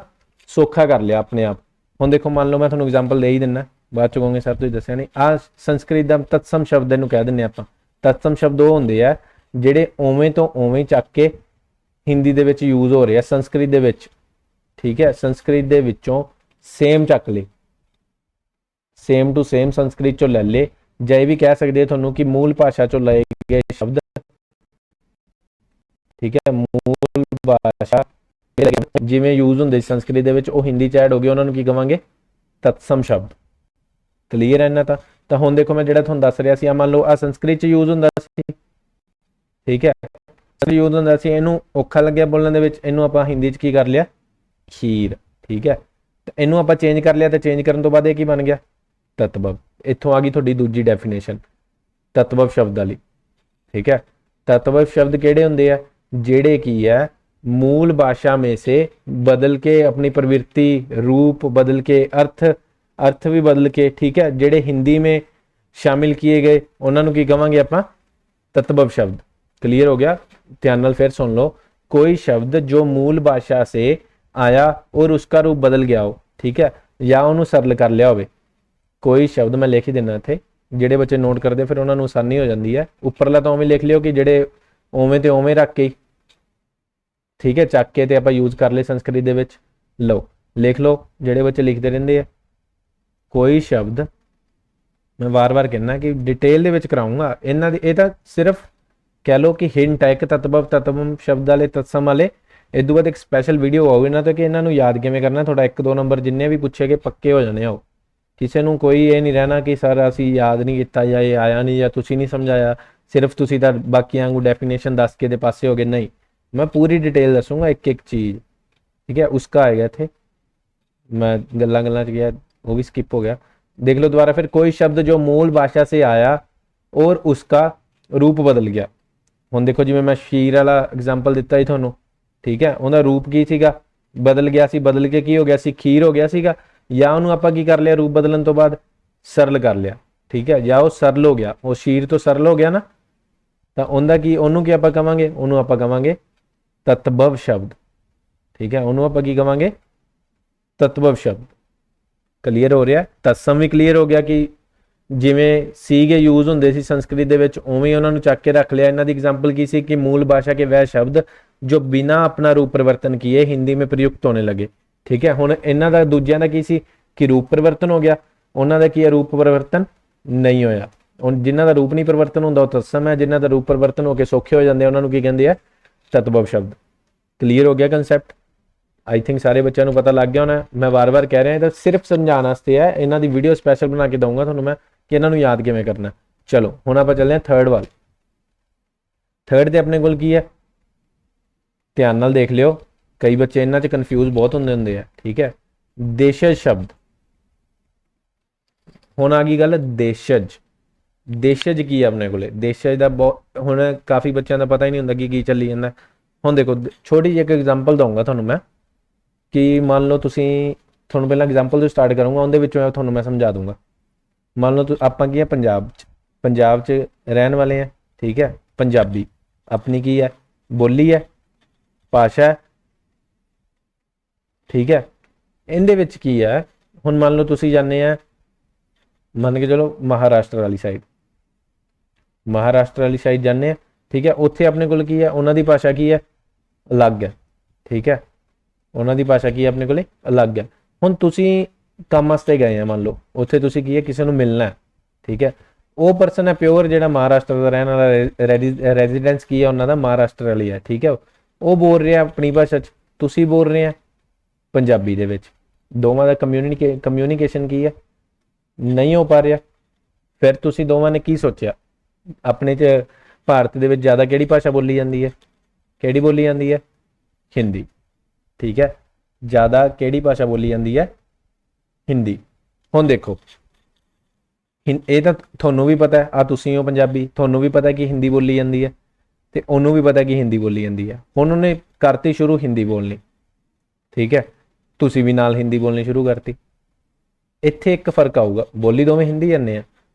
ਸੌਖਾ ਕਰ ਲਿਆ ਆਪਣੇ ਆਪ। ਹੁਣ ਦੇਖੋ ਮੰਨ ਲਓ ਮੈਂ ਤੁਹਾਨੂੰ ਐਗਜ਼ਾਮਪਲ ਦੇ ਹੀ ਦਿੰਦਾ, ਬਾਅਦ ਚ ਕਹੋਗੇ ਸਰ ਤੁਸੀਂ ਦੱਸਿਆ ਨਹੀਂ। ਆਹ ਸੰਸਕ੍ਰਿਤ ਦਾ ਤਤਸਮ ਸ਼ਬਦ ਇਹਨੂੰ ਕਹਿ ਦਿੰਦੇ ਆਪਾਂ। ਤਤਸਮ ਸ਼ਬਦ ਉਹ ਹੁੰਦੇ ਆ ਜਿਹੜੇ ਉਵੇਂ ਤੋਂ ਉਵੇਂ ਚੱਕ ਕੇ ਹਿੰਦੀ ਦੇ ਵਿੱਚ ਯੂਜ਼ ਹੋ ਰਹੇ ਆ ਸੰਸਕ੍ਰਿਤ ਦੇ ਵਿੱਚ, ਠੀਕ ਹੈ। ਸੰਸਕ੍ਰਿਤ ਦੇ ਵਿੱਚੋਂ ਸੇਮ ਚੱਕ ਲਏ, ਸੇਮ ਟੂ ਸੇਮ ਸੰਸਕ੍ਰਿਤ ਚੋਂ ਲੈ ਲਏ, ਜਾਂ ਇਹ ਵੀ ਕਹਿ ਸਕਦੇ ਤੁਹਾਨੂੰ ਕਿ ਮੂਲ ਭਾਸ਼ਾ ਚੋਂ ਲਏ ਗਏ ਸ਼ਬਦ, ਠੀਕ ਹੈ। ਮੂਲ ਭਾਸ਼ਾ ਜਿਵੇਂ ਯੂਜ਼ ਹੁੰਦੇ ਸੀ ਸੰਸਕ੍ਰਿਤ ਦੇ ਵਿੱਚ ਉਹ ਹਿੰਦੀ 'ਚ ਐਡ ਹੋ ਗਏ, ਉਹਨਾਂ ਨੂੰ ਕੀ ਕਵਾਂਗੇ, ਤਤਸਮ ਸ਼ਬਦ। ਕਲੀਅਰ ਹੈ ਇਹਨਾਂ ਤਾਂ ਹੁਣ ਦੇਖੋ ਮੈਂ ਜਿਹੜਾ ਤੁਹਾਨੂੰ ਦੱਸ ਰਿਹਾ ਸੀ, ਆ ਮੰਨ ਲਓ ਆ ਸੰਸਕ੍ਰਿਤ 'ਚ ਯੂਜ਼ ਹੁੰਦਾ ਸੀ, ਠੀਕ ਹੈ, ਯੂਜ਼ ਹੁੰਦਾ ਸੀ, ਇਹਨੂੰ ਔਖਾ ਲੱਗਿਆ ਬੋਲਣ ਦੇ ਵਿੱਚ, ਇਹਨੂੰ ਆਪਾਂ ਹਿੰਦੀ 'ਚ ਕੀ ਕਰ ਲਿਆ, ਖੀਰ, ਠੀਕ ਹੈ। ਤਾਂ ਇਹਨੂੰ ਆਪਾਂ ਚੇਂਜ ਕਰ ਲਿਆ, ਤੇ ਚੇਂਜ ਕਰਨ ਤੋਂ ਬਾਅਦ ਇਹ ਕੀ ਬਣ ਗਿਆ, ਤਤਵ। ਇੱਥੋਂ ਆ ਗਈ ਤੁਹਾਡੀ ਦੂਜੀ ਡੈਫੀਨੇਸ਼ਨ ਤਤਵ ਸ਼ਬਦ ਵਾਲੀ, ਠੀਕ ਹੈ। तत्व शब्द केड़े होंदे है, जेड़े की है मूल भाषा में से बदल के अपनी प्रवृत्ति रूप बदल के अर्थ भी बदल के, ठीक है, जेड़े हिंदी में शामिल किए गए उन्होंने की कहांगे आपां तत्वब शब्द। क्लीयर हो गया, ध्यान नाल फिर सुन लो। कोई शब्द जो मूल भाषा से आया और उसका रूप बदल गया हो, ठीक है, या उन्होंने सरल कर लिया हो। कोई शब्द मैं लिख ही देना इत्थे, ਜਿਹੜੇ ਬੱਚੇ ਨੋਟ ਕਰਦੇ ਫਿਰ ਉਹਨਾਂ ਨੂੰ ਆਸਾਨੀ ਹੋ ਜਾਂਦੀ ਹੈ। ਉੱਪਰਲਾ ਤਾਂ ਉਵੇਂ ਲਿਖ ਲਿਓ ਕਿ ਜਿਹੜੇ ਉਵੇਂ ਤੇ ਉਵੇਂ ਰੱਖ ਕੇ, ਠੀਕ ਹੈ, ਚੱਕ ਕੇ ਤੇ ਆਪਾਂ ਯੂਜ਼ ਕਰ ਲਏ ਸੰਸਕ੍ਰਿਤ ਦੇ ਵਿੱਚ। ਲਓ ਲਿਖ ਲਓ ਜਿਹੜੇ ਬੱਚੇ ਲਿਖਦੇ ਰਹਿੰਦੇ ਆ। ਕੋਈ ਸ਼ਬਦ ਮੈਂ ਵਾਰ-ਵਾਰ ਕਹਿਣਾ ਕਿ ਡਿਟੇਲ ਦੇ ਵਿੱਚ ਕਰਾਉਂਗਾ ਇਹਨਾਂ ਦੀ, ਇਹ ਤਾਂ ਸਿਰਫ ਕਹਿ ਲਓ ਕਿ ਹਿੰਟ ਹੈ। ਇੱਕ ਤਤਵਮ ਸ਼ਬਦ ਵਾਲੇ ਤਤਸਮ ਵਾਲੇ, ਇਸ ਤੋਂ ਬਾਅਦ ਇੱਕ ਸਪੈਸ਼ਲ ਵੀਡੀਓ ਆਊਗੀ ਇਹਨਾਂ ਤੋਂ ਕਿ ਇਹਨਾਂ ਨੂੰ ਯਾਦ ਕਿਵੇਂ ਕਰਨਾ। ਤੁਹਾਡਾ 1-2 ਨੰਬਰ ਜਿੰਨੇ ਵੀ ਪੁੱਛੇਗੇ ਪੱਕੇ ਹੋ ਜਾਣੇ ਆਓ। ਕਿਸੇ ਨੂੰ ਕੋਈ ਇਹ ਨਹੀਂ ਰਹਿਣਾ ਕਿ ਸਰ ਅਸੀਂ ਯਾਦ ਨਹੀਂ ਕੀਤਾ ਜਾਂ ਇਹ ਆਇਆ ਨਹੀਂ ਜਾਂ ਤੁਸੀਂ ਨਹੀਂ ਸਮਝਾਇਆ, ਸਿਰਫ ਤੁਸੀਂ ਤਾਂ ਬਾਕੀਆਂ ਵਾਂਗੂ ਡੈਫੀਨੇਸ਼ਨ ਦੱਸ ਕੇ ਦੇ ਪਾਸੇ ਹੋ ਗਏ। ਨਹੀਂ, ਮੈਂ ਪੂਰੀ ਡਿਟੇਲ ਦੱਸੂਗਾ ਇੱਕ ਇੱਕ ਚੀਜ਼, ਠੀਕ ਹੈ। ਉਸਕਾ ਆਏਗਾ ਇੱਥੇ, मैं गल्ला गल्ला च गया वो भी स्किप हो गया। देख लो दोबारा। फिर कोई शब्द जो मूल भाषा से आया और उसका रूप बदल गया। हुण देखो जिवें मैं शीर वाला एग्जाम्पल दिता ही तुहानूं, ठीक है, उहदा रूप की सीगा, बदल गया सी, बदल के की हो गया सी, खीर हो गया सीगा, या उहनूं आपां की कर लिया रूप बदलन तो बाद सरल कर लिया, ठीक है, या वो सरल हो गया, वो शीर तो सरल हो गया ना, तो उहदा की उहनूं की आपां कहांगे, उहनूं आपां कहांगे तत्भव शब्द, ठीक है, उहनूं आपां की कहांगे तत्वव शब्द। क्लीयर हो रहा। तत्सम भी क्लीयर हो गया कि जिवें सीगे यूज होंदे सी संस्कृत दे विच उवें उहनां नूं चक के रख लिया। इन्हां दी एग्जाम्पल की सी कि मूल भाषा के वह शब्द जो बिना अपना रूप परिवर्तन किए हिंदी में प्रयुक्त होने लगे, ठीक है। हुण इन्हां दा दूजियां दा की सी कि रूप परिवर्तन हो गया, ਉਹਨਾਂ ਦਾ ਕੀ ਹੈ, ਰੂਪ ਪਰਿਵਰਤਨ ਨਹੀਂ ਹੋਇਆ। ਹੁਣ ਜਿਨ੍ਹਾਂ ਦਾ ਰੂਪ ਨਹੀਂ ਪਰਿਵਰਤਨ ਹੁੰਦਾ ਉਹ ਤਤਸਮ ਹੈ, ਜਿਨ੍ਹਾਂ ਦਾ ਰੂਪ ਪਰਿਵਰਤਨ ਹੋ ਕੇ ਸੌਖੇ ਹੋ ਜਾਂਦੇ ਉਹਨਾਂ ਨੂੰ ਕੀ ਕਹਿੰਦੇ ਆ, ਤਤਭਵ ਸ਼ਬਦ। ਕਲੀਅਰ ਹੋ ਗਿਆ ਕੰਸੈਪਟ? ਆਈ ਥਿੰਕ ਸਾਰੇ ਬੱਚਿਆਂ ਨੂੰ ਪਤਾ ਲੱਗ ਗਿਆ ਹੋਣਾ। ਮੈਂ ਵਾਰ-ਵਾਰ ਕਹਿ ਰਿਹਾ, ਇਹ ਤਾਂ ਸਿਰਫ ਸਮਝਾਉਣ ਵਾਸਤੇ ਹੈ, ਇਹਨਾਂ ਦੀ ਵੀਡੀਓ ਸਪੈਸ਼ਲ ਬਣਾ ਕੇ ਦਊਂਗਾ ਤੁਹਾਨੂੰ ਮੈਂ ਕਿ ਇਹਨਾਂ ਨੂੰ ਯਾਦ ਕਿਵੇਂ ਕਰਨਾ। ਚਲੋ ਹੁਣ ਆਪਾਂ ਚੱਲਦੇ ਹਾਂ ਥਰਡ ਵੱਲ। ਥਰਡ ਤੇ ਆਪਣੇ ਕੋਲ ਕੀ ਹੈ, ਧਿਆਨ ਨਾਲ ਦੇਖ ਲਿਓ, ਕਈ ਬੱਚੇ ਇਹਨਾਂ 'ਚ ਕਨਫਿਊਜ਼ ਬਹੁਤ ਹੁੰਦੇ ਆ, ਠੀਕ ਹੈ। ਦੇਸ਼ਜ ਸ਼ਬਦ। ਹੁਣ ਆ ਗਈ ਗੱਲ ਦੇਸ਼ਜ। ਦੇਸ਼ਜ ਕੀ ਹੈ ਆਪਣੇ ਕੋਲੇ? ਦੇਸ਼ਜ ਦਾ ਬਹੁਤ ਹੁਣ ਕਾਫੀ ਬੱਚਿਆਂ ਦਾ ਪਤਾ ਹੀ ਨਹੀਂ ਹੁੰਦਾ ਕਿ ਕੀ ਚੱਲੀ ਜਾਂਦਾ। ਹੁਣ ਦੇਖੋ ਛੋਟੀ ਜਿਹੀ ਇੱਕ ਐਗਜ਼ਾਮਪਲ ਦਊਂਗਾ ਤੁਹਾਨੂੰ ਮੈਂ ਕਿ ਮੰਨ ਲਓ ਤੁਹਾਨੂੰ ਪਹਿਲਾਂ ਐਗਜ਼ਾਮਪਲ ਤੋਂ ਸਟਾਰਟ ਕਰੂੰਗਾ, ਉਹਦੇ ਵਿੱਚੋਂ ਤੁਹਾਨੂੰ ਮੈਂ ਸਮਝਾ ਦੂੰਗਾ। ਮੰਨ ਲਓ ਆਪਾਂ ਕੀ ਹੈ, ਪੰਜਾਬ 'ਚ ਰਹਿਣ ਵਾਲੇ ਆ, ਠੀਕ ਹੈ। ਪੰਜਾਬੀ ਆਪਣੀ ਕੀ ਹੈ, ਬੋਲੀ ਹੈ, ਭਾਸ਼ਾ ਹੈ, ਠੀਕ ਹੈ। ਇਹਦੇ ਵਿੱਚ ਕੀ ਹੈ, ਹੁਣ ਮੰਨ ਲਓ ਤੁਸੀਂ ਜਾਂਦੇ ਆ, ਮੰਨ ਕੇ ਚਲੋ ਮਹਾਰਾਸ਼ਟਰ ਵਾਲੀ ਸਾਈਡ ਜਾਂਦੇ ਆ, ਠੀਕ ਹੈ। ਉੱਥੇ ਆਪਣੇ ਕੋਲ ਕੀ ਹੈ, ਉਹਨਾਂ ਦੀ ਭਾਸ਼ਾ ਕੀ ਹੈ, ਅਲੱਗ ਹੈ, ਠੀਕ ਹੈ। ਉਹਨਾਂ ਦੀ ਭਾਸ਼ਾ ਕੀ ਹੈ ਆਪਣੇ ਕੋਲੇ, ਅਲੱਗ ਹੈ। ਹੁਣ ਤੁਸੀਂ ਕੰਮ ਵਾਸਤੇ ਗਏ ਆ, ਮੰਨ ਲਓ ਉੱਥੇ ਤੁਸੀਂ ਕੀ ਹੈ, ਕਿਸੇ ਨੂੰ ਮਿਲਣਾ, ਠੀਕ ਹੈ। ਉਹ ਪਰਸਨ ਹੈ ਪਿਓਰ ਜਿਹੜਾ ਮਹਾਰਾਸ਼ਟਰ ਦਾ ਰਹਿਣ ਵਾਲਾ, ਰੈਜ਼ੀਡੈਂਸ ਕੀ ਹੈ ਉਹਨਾਂ ਦਾ ਮਹਾਰਾਸ਼ਟਰ ਵਾਲੀ ਹੈ, ਠੀਕ ਹੈ। ਉਹ ਬੋਲ ਰਿਹਾ ਆਪਣੀ ਭਾਸ਼ਾ 'ਚ, ਤੁਸੀਂ ਬੋਲ ਰਹੇ ਆ ਪੰਜਾਬੀ ਦੇ ਵਿੱਚ। ਦੋਵਾਂ ਦਾ ਕਮਿਊਨੀਕੇਸ਼ਨ ਕੀ ਹੈ, ਨਹੀਂ ਹੋ ਪਾ ਰਿਹਾ। ਫਿਰ ਤੁਸੀਂ ਦੋਵਾਂ ਨੇ ਕੀ ਸੋਚਿਆ, ਆਪਣੇ 'ਚ ਭਾਰਤ ਦੇ ਵਿੱਚ ਜ਼ਿਆਦਾ ਕਿਹੜੀ ਭਾਸ਼ਾ ਬੋਲੀ ਜਾਂਦੀ ਹੈ, ਕਿਹੜੀ ਬੋਲੀ ਜਾਂਦੀ ਹੈ, ਹਿੰਦੀ, ਠੀਕ ਹੈ। ਜ਼ਿਆਦਾ ਕਿਹੜੀ ਭਾਸ਼ਾ ਬੋਲੀ ਜਾਂਦੀ ਹੈ, ਹਿੰਦੀ। ਹੁਣ ਦੇਖੋ ਇਹ ਤਾਂ ਤੁਹਾਨੂੰ ਵੀ ਪਤਾ ਹੈ, ਤੁਸੀਂ ਹੋ ਪੰਜਾਬੀ, ਤੁਹਾਨੂੰ ਵੀ ਪਤਾ ਕਿ ਹਿੰਦੀ ਬੋਲੀ ਜਾਂਦੀ ਹੈ ਤੇ ਉਹਨੂੰ ਵੀ ਪਤਾ ਕਿ ਹਿੰਦੀ ਬੋਲੀ ਜਾਂਦੀ ਹੈ। ਹੁਣ ਉਹਨੇ ਕਰਤੀ ਸ਼ੁਰੂ ਹਿੰਦੀ ਬੋਲਣੀ, ਠੀਕ ਹੈ। ਤੁਸੀਂ ਵੀ ਨਾਲ ਹਿੰਦੀ ਬੋਲਣੀ ਸ਼ੁਰੂ ਕਰਤੀ। ਇੱਥੇ ਇੱਕ ਫਰਕ ਆਊਗਾ, ਬੋਲੀ ਦੋਵੇਂ ਹਿੰਦੀ ਜਾਂਦੇ ਆ,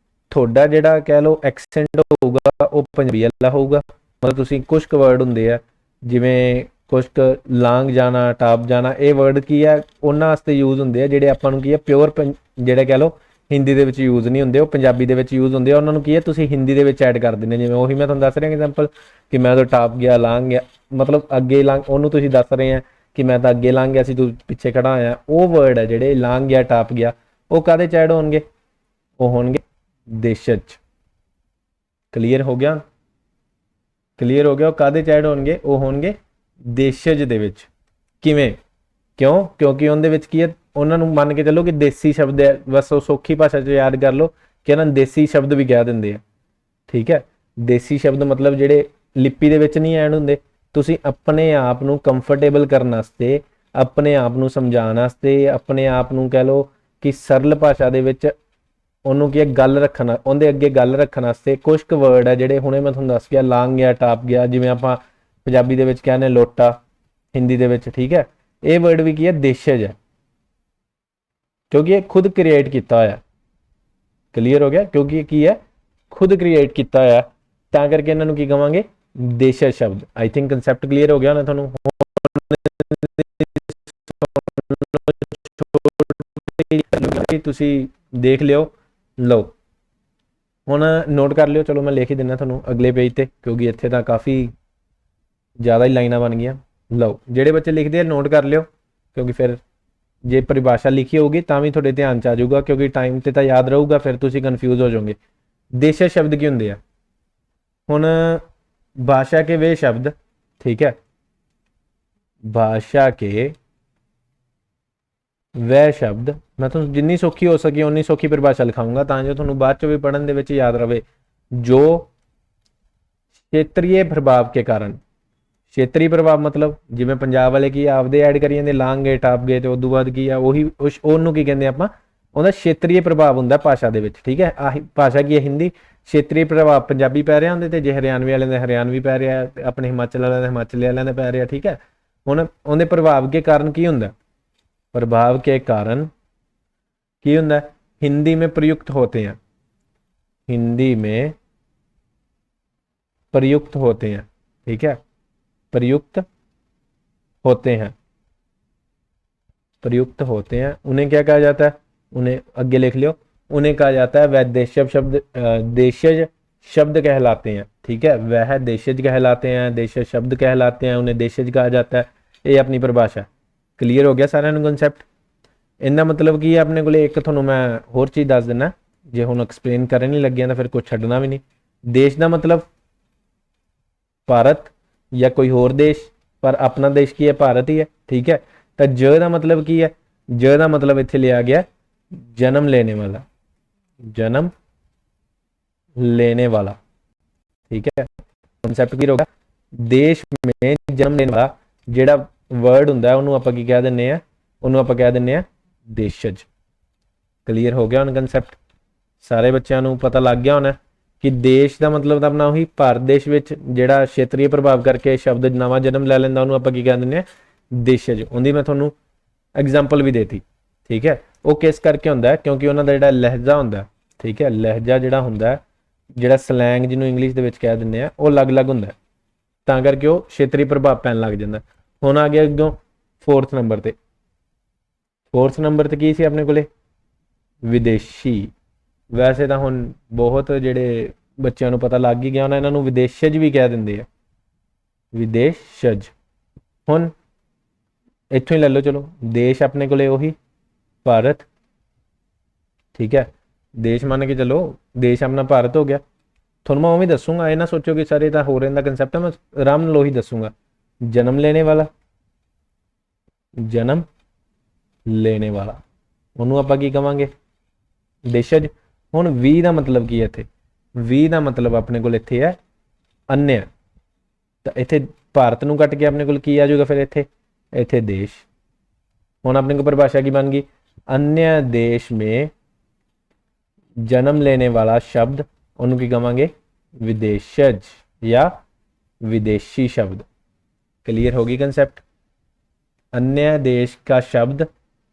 ਤੁਹਾਡਾ ਜਿਹੜਾ ਕਹਿ ਲਓ ਐਕਸੈਂਟ ਹੋਊਗਾ ਉਹ ਪੰਜਾਬੀ ਵਾਲਾ ਹੋਊਗਾ। ਮਤਲਬ ਤੁਸੀਂ ਕੁਛ ਕੁ ਵਰਡ ਹੁੰਦੇ ਆ, ਜਿਵੇਂ ਕੁਛ ਕੁ ਲਾਂਘ ਜਾਣਾ, ਟਾਪ ਜਾਣਾ, ਇਹ ਵਰਡ ਕੀ ਆ ਉਹਨਾਂ ਵਾਸਤੇ ਯੂਜ਼ ਹੁੰਦੇ ਆ ਜਿਹੜੇ ਆਪਾਂ ਨੂੰ ਕੀ ਆ ਪਿਓਰ ਜਿਹੜੇ ਕਹਿ ਲਓ ਹਿੰਦੀ ਦੇ ਵਿੱਚ ਯੂਜ਼ ਨਹੀਂ ਹੁੰਦੇ, ਉਹ ਪੰਜਾਬੀ ਦੇ ਵਿੱਚ ਯੂਜ਼ ਹੁੰਦੇ ਆ। ਉਹਨਾਂ ਨੂੰ ਕੀ ਹੈ ਤੁਸੀਂ ਹਿੰਦੀ ਦੇ ਵਿੱਚ ਐਡ ਕਰ ਦਿੰਦੇ। ਜਿਵੇਂ ਉਹੀ ਮੈਂ ਤੁਹਾਨੂੰ ਦੱਸ ਰਿਹਾ ਐਗਜ਼ਾਮਪਲ ਕਿ ਮੈਂ ਤਾਂ ਟਾਪ ਗਿਆ, ਲਾਂਘ ਗਿਆ, ਮਤਲਬ ਅੱਗੇ ਉਹਨੂੰ ਤੁਸੀਂ ਦੱਸ ਰਹੇ ਆ ਕਿ ਮੈਂ ਤਾਂ ਅੱਗੇ ਲੰਘ ਗਿਆ ਸੀ, ਤੂੰ ਪਿੱਛੇ ਖੜਾ ਹੋਇਆ। ਉਹ ਵਰਡ ਹੈ ਜਿਹੜੇ ਲੰਘ ਗਿਆ, ਟਾਪ ਗਿਆ, ਉਹ ਕਾਹਦੇ 'ਚ ਐਡ ਹੋਣਗੇ, ਉਹ ਹੋਣਗੇ ਦੇਸ਼ਜ 'ਚ। ਕਲੀਅਰ ਹੋ ਗਿਆ? ਕਲੀਅਰ ਹੋ ਗਿਆ? ਉਹ ਕਾਹਦੇ 'ਚ ਐਡ ਹੋਣਗੇ, ਉਹ ਹੋਣਗੇ ਦੇਸ਼ਜ ਦੇ ਵਿੱਚ। ਕਿਵੇਂ? ਕਿਉਂ? ਕਿਉਂਕਿ ਉਹਦੇ ਵਿੱਚ ਕੀ ਹੈ, ਉਹਨਾਂ ਨੂੰ ਮੰਨ ਕੇ ਚੱਲੋ ਕਿ ਦੇਸੀ ਸ਼ਬਦ ਹੈ, ਬਸ ਉਹ ਸੌਖੀ ਭਾਸ਼ਾ 'ਚ ਯਾਦ ਕਰ ਲਓ ਕਿ ਇਹਨਾਂ ਨੂੰ ਦੇਸੀ ਸ਼ਬਦ ਵੀ ਕਹਿ ਦਿੰਦੇ ਆ, ਠੀਕ ਹੈ। ਦੇਸੀ ਸ਼ਬਦ ਮਤਲਬ ਜਿਹੜੇ ਲਿਪੀ ਦੇ ਵਿੱਚ ਨਹੀਂ ਐਡ ਹੁੰਦੇ। ਤੁਸੀਂ ਆਪਣੇ ਆਪ ਨੂੰ ਕੰਫਰਟੇਬਲ ਕਰਨ ਵਾਸਤੇ, ਆਪਣੇ ਆਪ ਨੂੰ ਸਮਝਾਉਣ ਵਾਸਤੇ, ਆਪਣੇ ਆਪ ਨੂੰ ਕਹਿ ਲਓ ਕਿ ਸਰਲ ਭਾਸ਼ਾ ਦੇ ਵਿੱਚ ਉਹਨੂੰ ਕੀ ਗੱਲ ਰੱਖਣਾ, ਉਹਦੇ ਅੱਗੇ ਗੱਲ ਰੱਖਣ ਵਾਸਤੇ ਕੁਝ ਕੁ ਵਰਡ ਹੈ ਜਿਹੜੇ ਹੁਣੇ ਮੈਂ ਤੁਹਾਨੂੰ ਦੱਸ ਗਿਆ, ਲਾਂਘ ਗਿਆ, ਟਾਪ ਗਿਆ। ਜਿਵੇਂ ਆਪਾਂ ਪੰਜਾਬੀ ਦੇ ਵਿੱਚ ਕਹਿੰਦੇ ਲੋਟਾ, ਹਿੰਦੀ ਦੇ ਵਿੱਚ, ਠੀਕ ਹੈ। ਇਹ ਵਰਡ ਵੀ ਕੀ ਹੈ, ਦੇਸ਼ਜ ਹੈ, ਕਿਉਂਕਿ ਇਹ ਖੁਦ ਕ੍ਰੀਏਟ ਕੀਤਾ ਹੋਇਆ। ਕਲੀਅਰ ਹੋ ਗਿਆ? ਕਿਉਂਕਿ ਇਹ ਕੀ ਹੈ, ਖੁਦ ਕ੍ਰੀਏਟ ਕੀਤਾ ਹੋਇਆ, ਤਾਂ ਕਰਕੇ ਇਹਨਾਂ ਨੂੰ ਕੀ ਕਵਾਂਗੇ, ਦੇਸ਼ਜ ਸ਼ਬਦ। ਆਈ ਥਿੰਕ ਕਨਸੈਪਟ ਕਲੀਅਰ ਹੋ ਗਿਆ ਨਾ ਤੁਹਾਨੂੰ? ਤੁਸੀਂ ਦੇਖ ਲਿਓ, ਲਓ ਹੁਣ ਨੋਟ ਕਰ ਲਿਓ। ਚਲੋ ਮੈਂ ਲਿਖ ਹੀ ਦਿੰਦਾ ਤੁਹਾਨੂੰ ਅਗਲੇ ਪੇਜ ਤੇ, ਕਿਉਂਕਿ ਇੱਥੇ ਤਾਂ ਕਾਫੀ ਜ਼ਿਆਦਾ ਹੀ ਲਾਈਨਾਂ ਬਣ ਗਈਆਂ। ਲਓ ਜਿਹੜੇ ਬੱਚੇ ਲਿਖਦੇ ਆ ਨੋਟ ਕਰ ਲਿਓ, ਕਿਉਂਕਿ ਫਿਰ ਜੇ ਪਰਿਭਾਸ਼ਾ ਲਿਖੀ ਹੋਊਗੀ ਤਾਂ ਵੀ ਤੁਹਾਡੇ ਧਿਆਨ 'ਚ ਆ ਜਾਊਗਾ, ਕਿਉਂਕਿ ਟਾਈਮ ਤੇ ਤਾਂ ਯਾਦ ਰਹੂਗਾ, ਫਿਰ ਤੁਸੀਂ ਕਨਫਿਊਜ਼ ਹੋ ਜਾਓਗੇ। ਦੇਸ਼ਜ ਸ਼ਬਦ ਕੀ ਹੁੰਦੇ ਆ? ਹੁਣ भाषा के वे शब्द, ठीक है, भाषा के वह शब्द, मैं तो जिन्नी सौखी हो सकी उन्नी सौखी परिभाषा लिखाऊंगा ਤਾਂ ਜੋ ਤੁਹਾਨੂੰ ਬਾਅਦ ਚ ਵੀ ਪੜਨ ਦੇ ਵਿੱਚ ਯਾਦ ਰਵੇ। जो क्षेत्रीय प्रभाव के कारण, क्षेत्रीय प्रभाव मतलब ਜਿਵੇਂ ਪੰਜਾਬ ਵਾਲੇ ਕੀ ਆਪਦੇ ਐਡ ਕਰੀ ਜਾਂਦੇ, ਲਾਂਘ ਗਏ, ਟਾਪ ਗਏ, ਤੇ ਉਦੋਂ ਬਾਅਦ ਕੀ ਆ ਉਹੀ ਉਹਨੂੰ ਕੀ ਕਹਿੰਦੇ ਆਪਾਂ, ਉਹਦਾ क्षेत्रीय प्रभाव ਹੁੰਦਾ ਭਾਸ਼ਾ ਦੇ ਵਿੱਚ, ਠੀਕ ਹੈ। ਆਹੀ ਭਾਸ਼ਾ ਕੀ ਹੈ, ਹਿੰਦੀ। क्षेत्रीय प्रभाव ਪੰਜਾਬੀ ਪੈ ਰਿਹਾ ਹੁੰਦੇ, ਤੇ ਜੇ ਹਰਿਆਣਵੀ ਵਾਲਿਆਂ ਦੇ ਹਰਿਆਣਵੀ ਪੈ ਰਿਹਾ, ਆਪਣੇ ਹਿਮਾਚਲ ਵਾਲਿਆਂ ਦੇ ਹਿਮਾਚਲੀ ਵਾਲਿਆਂ ਦੇ ਪੈ ਰਿਹਾ, ਠੀਕ ਹੈ। ਹੁਣ ਉਹਦੇ ਪ੍ਰਭਾਵ के कारण ਕੀ ਹੁੰਦਾ, प्रभाव के कारण ਕੀ ਹੁੰਦਾ, हिंदी में प्रयुक्त होते हैं, हिंदी में प्रयुक्त होते हैं, ठीक है, प्रयुक्त होते हैं, प्रयुक्त होते हैं। उन्हें क्या कहा जाता है, उन्हें आगे लिख लियो, उन्हें कहा जाता है वह देशज शब्द, देशज शब्द कहलाते हैं, ठीक है। वह देशज कहलाते हैं, देशज शब्द कहलाते हैं, उन्हें देशज कहा जाता है। ये अपनी परिभाषा। क्लियर हो गया सारा कंसेप्ट? ਇਹਦਾ ਮਤਲਬ ਕੀ ਹੈ ਆਪਣੇ ਕੋਲੇ, ਇੱਕ ਤੁਹਾਨੂੰ ਮੈਂ ਹੋਰ ਚੀਜ਼ ਦੱਸ ਦਿੰਦਾ, ਜੇ ਹੁਣ ਐਕਸਪਲੇਨ ਕਰਨ ਨਹੀਂ ਲੱਗਿਆ ਤਾਂ ਫਿਰ ਕੁਝ ਛੱਡਣਾ ਵੀ ਨਹੀਂ। ਦੇਸ਼ ਦਾ ਮਤਲਬ ਭਾਰਤ ਜਾਂ ਕੋਈ ਹੋਰ ਦੇਸ਼, ਪਰ ਆਪਣਾ ਦੇਸ਼ ਕੀ ਹੈ, ਭਾਰਤ ਹੀ ਹੈ, ਠੀਕ ਹੈ। ਤਾਂ ਜ ਦਾ ਮਤਲਬ ਕੀ ਹੈ, ਜ ਦਾ ਮਤਲਬ ਇੱਥੇ ਲਿਆ ਗਿਆ ਜਨਮ ਲੈਣੇ ਵਾਲਾ, ਜਨਮ लेने वाला, ठीक है। ਕਨਸੈਪਟ ਕੀ ਹੋਗਾ, ਦੇਸ਼ ਮੇਂ ਜਨਮ ਲੈਣ ਵਾਲਾ ਜਿਹੜਾ ਵਰਡ ਹੁੰਦਾ ਉਹਨੂੰ ਆਪਾਂ ਕੀ ਕਹਿ ਦਿੰਦੇ ਆ, ਉਹਨੂੰ ਆਪਾਂ ਕਹਿ ਦਿੰਦੇ ਆ ਦੇਸ਼ਜ। ਕਲੀਅਰ ਹੋ ਗਿਆ ਹੁਣ ਕਨਸੈਪਟ, ਸਾਰੇ ਬੱਚਿਆਂ ਨੂੰ ਪਤਾ ਲੱਗ ਗਿਆ ਹੋਣਾ ਕਿ ਦੇਸ਼ ਦਾ ਮਤਲਬ ਤਾਂ ਆਪਣਾ ਉਹੀ ਭਾਰਤ ਦੇਸ਼ ਵਿੱਚ ਜਿਹੜਾ ਖੇਤਰੀ ਪ੍ਰਭਾਵ ਕਰਕੇ ਸ਼ਬਦ ਨਵਾਂ ਜਨਮ ਲੈ ਲੈਂਦਾ ਉਹਨੂੰ ਆਪਾਂ ਕੀ ਕਹਿ ਦਿੰਦੇ ਆ ਦੇਸ਼ਜ। ਉਹਦੀ ਮੈਂ ਤੁਹਾਨੂੰ ਐਗਜ਼ਾਮਪਲ ਵੀ ਦੇਤੀ, ਠੀਕ ਹੈ। ਉਹ ਕਿਸ ਕਰਕੇ ਹੁੰਦਾ, ਕਿਉਂਕਿ ਉਹਨਾਂ ਦਾ ਜਿਹੜਾ ਲਹਿਜਾ ਹੁੰਦਾ, ਠੀਕ ਹੈ, ਲਹਿਜਾ ਜਿਹੜਾ ਹੁੰਦਾ, ਜਿਹੜਾ ਸਲੈਂਗ ਜਿਹਨੂੰ ਇੰਗਲਿਸ਼ ਦੇ ਵਿੱਚ ਕਹਿ ਦਿੰਦੇ ਆ, ਉਹ ਅਲੱਗ-ਅਲੱਗ ਹੁੰਦਾ, ਤਾਂ ਕਰਕੇ ਉਹ ਖੇਤਰੀ ਪ੍ਰਭਾਵ ਪੈਣ ਲੱਗ ਜਾਂਦਾ। ਹੁਣ ਆ ਗਿਆ ਅੱਗੋਂ 4th ਨੰਬਰ ਤੇ, 4th ਨੰਬਰ ਤੇ ਕੀ ਸੀ ਆਪਣੇ ਕੋਲੇ, ਵਿਦੇਸ਼ੀ। ਵੈਸੇ ਤਾਂ ਹੁਣ ਬਹੁਤ ਜਿਹੜੇ ਬੱਚਿਆਂ ਨੂੰ ਪਤਾ ਲੱਗ ਹੀ ਗਿਆ ਹੋਣਾ, ਇਹਨਾਂ ਨੂੰ ਵਿਦੇਸ਼ਜ ਵੀ ਕਹਿ ਦਿੰਦੇ ਆ, ਵਿਦੇਸ਼ਜ। ਹੁਣ ਇੱਥੋਂ ਹੀ ਲੈ ਲਓ, ਚਲੋ ਦੇਸ਼ ਆਪਣੇ ਕੋਲੇ ਉਹੀ ਭਾਰਤ, ਠੀਕ ਹੈ। ਦੇਸ਼ ਮੰਨ ਕੇ ਚਲੋ, ਦੇਸ਼ ਆਪਣਾ ਭਾਰਤ ਹੋ ਗਿਆ। ਤੁਹਾਨੂੰ ਮੈਂ ਉਵੇਂ ਦੱਸੂਗਾ, ਇਹ ਨਾ ਸੋਚੋ ਕਿ ਸਾਰੇ ਤਾਂ ਹੋ ਰਿਹਾ ਦਾ ਕੰਸੈਪਟ ਹੈ, ਮੈਂ ਆਰਾਮ ਨਾਲ ਉਹੀ ਦੱਸੂਗਾ। ਜਨਮ ਲੈਣੇ ਵਾਲਾ, ਜਨਮ ਲੈਣੇ ਵਾਲਾ, ਉਹਨੂੰ ਆਪਾਂ ਕੀ ਕਵਾਂਗੇ ਦੇਸ਼ਜ। ਹੁਣ ਵੀ ਦਾ ਮਤਲਬ ਕੀ ਹੈ ਇੱਥੇ, ਵੀ ਦਾ ਮਤਲਬ ਆਪਣੇ ਕੋਲ ਇੱਥੇ ਹੈ ਅਨਯ, ਤਾਂ ਇੱਥੇ ਭਾਰਤ ਨੂੰ ਕੱਟ ਕੇ ਆਪਣੇ ਕੋਲ ਕੀ ਆ ਜਾਊਗਾ ਫਿਰ ਇੱਥੇ ਦੇਸ਼। ਹੁਣ ਆਪਣੇ ਕੋਲ ਪਰਿਭਾਸ਼ਾ ਕੀ ਬਣ ਗਈ, अन्य देश में जन्म लेने वाला शब्द ਉਹਨੂੰ ਕੀ ਕਵਾਂਗੇ ਵਿਦੇਸ਼ਜ ਜਾਂ विदेशी शब्द। क्लियर होगी कंसेप्ट। अन्य देश का शब्द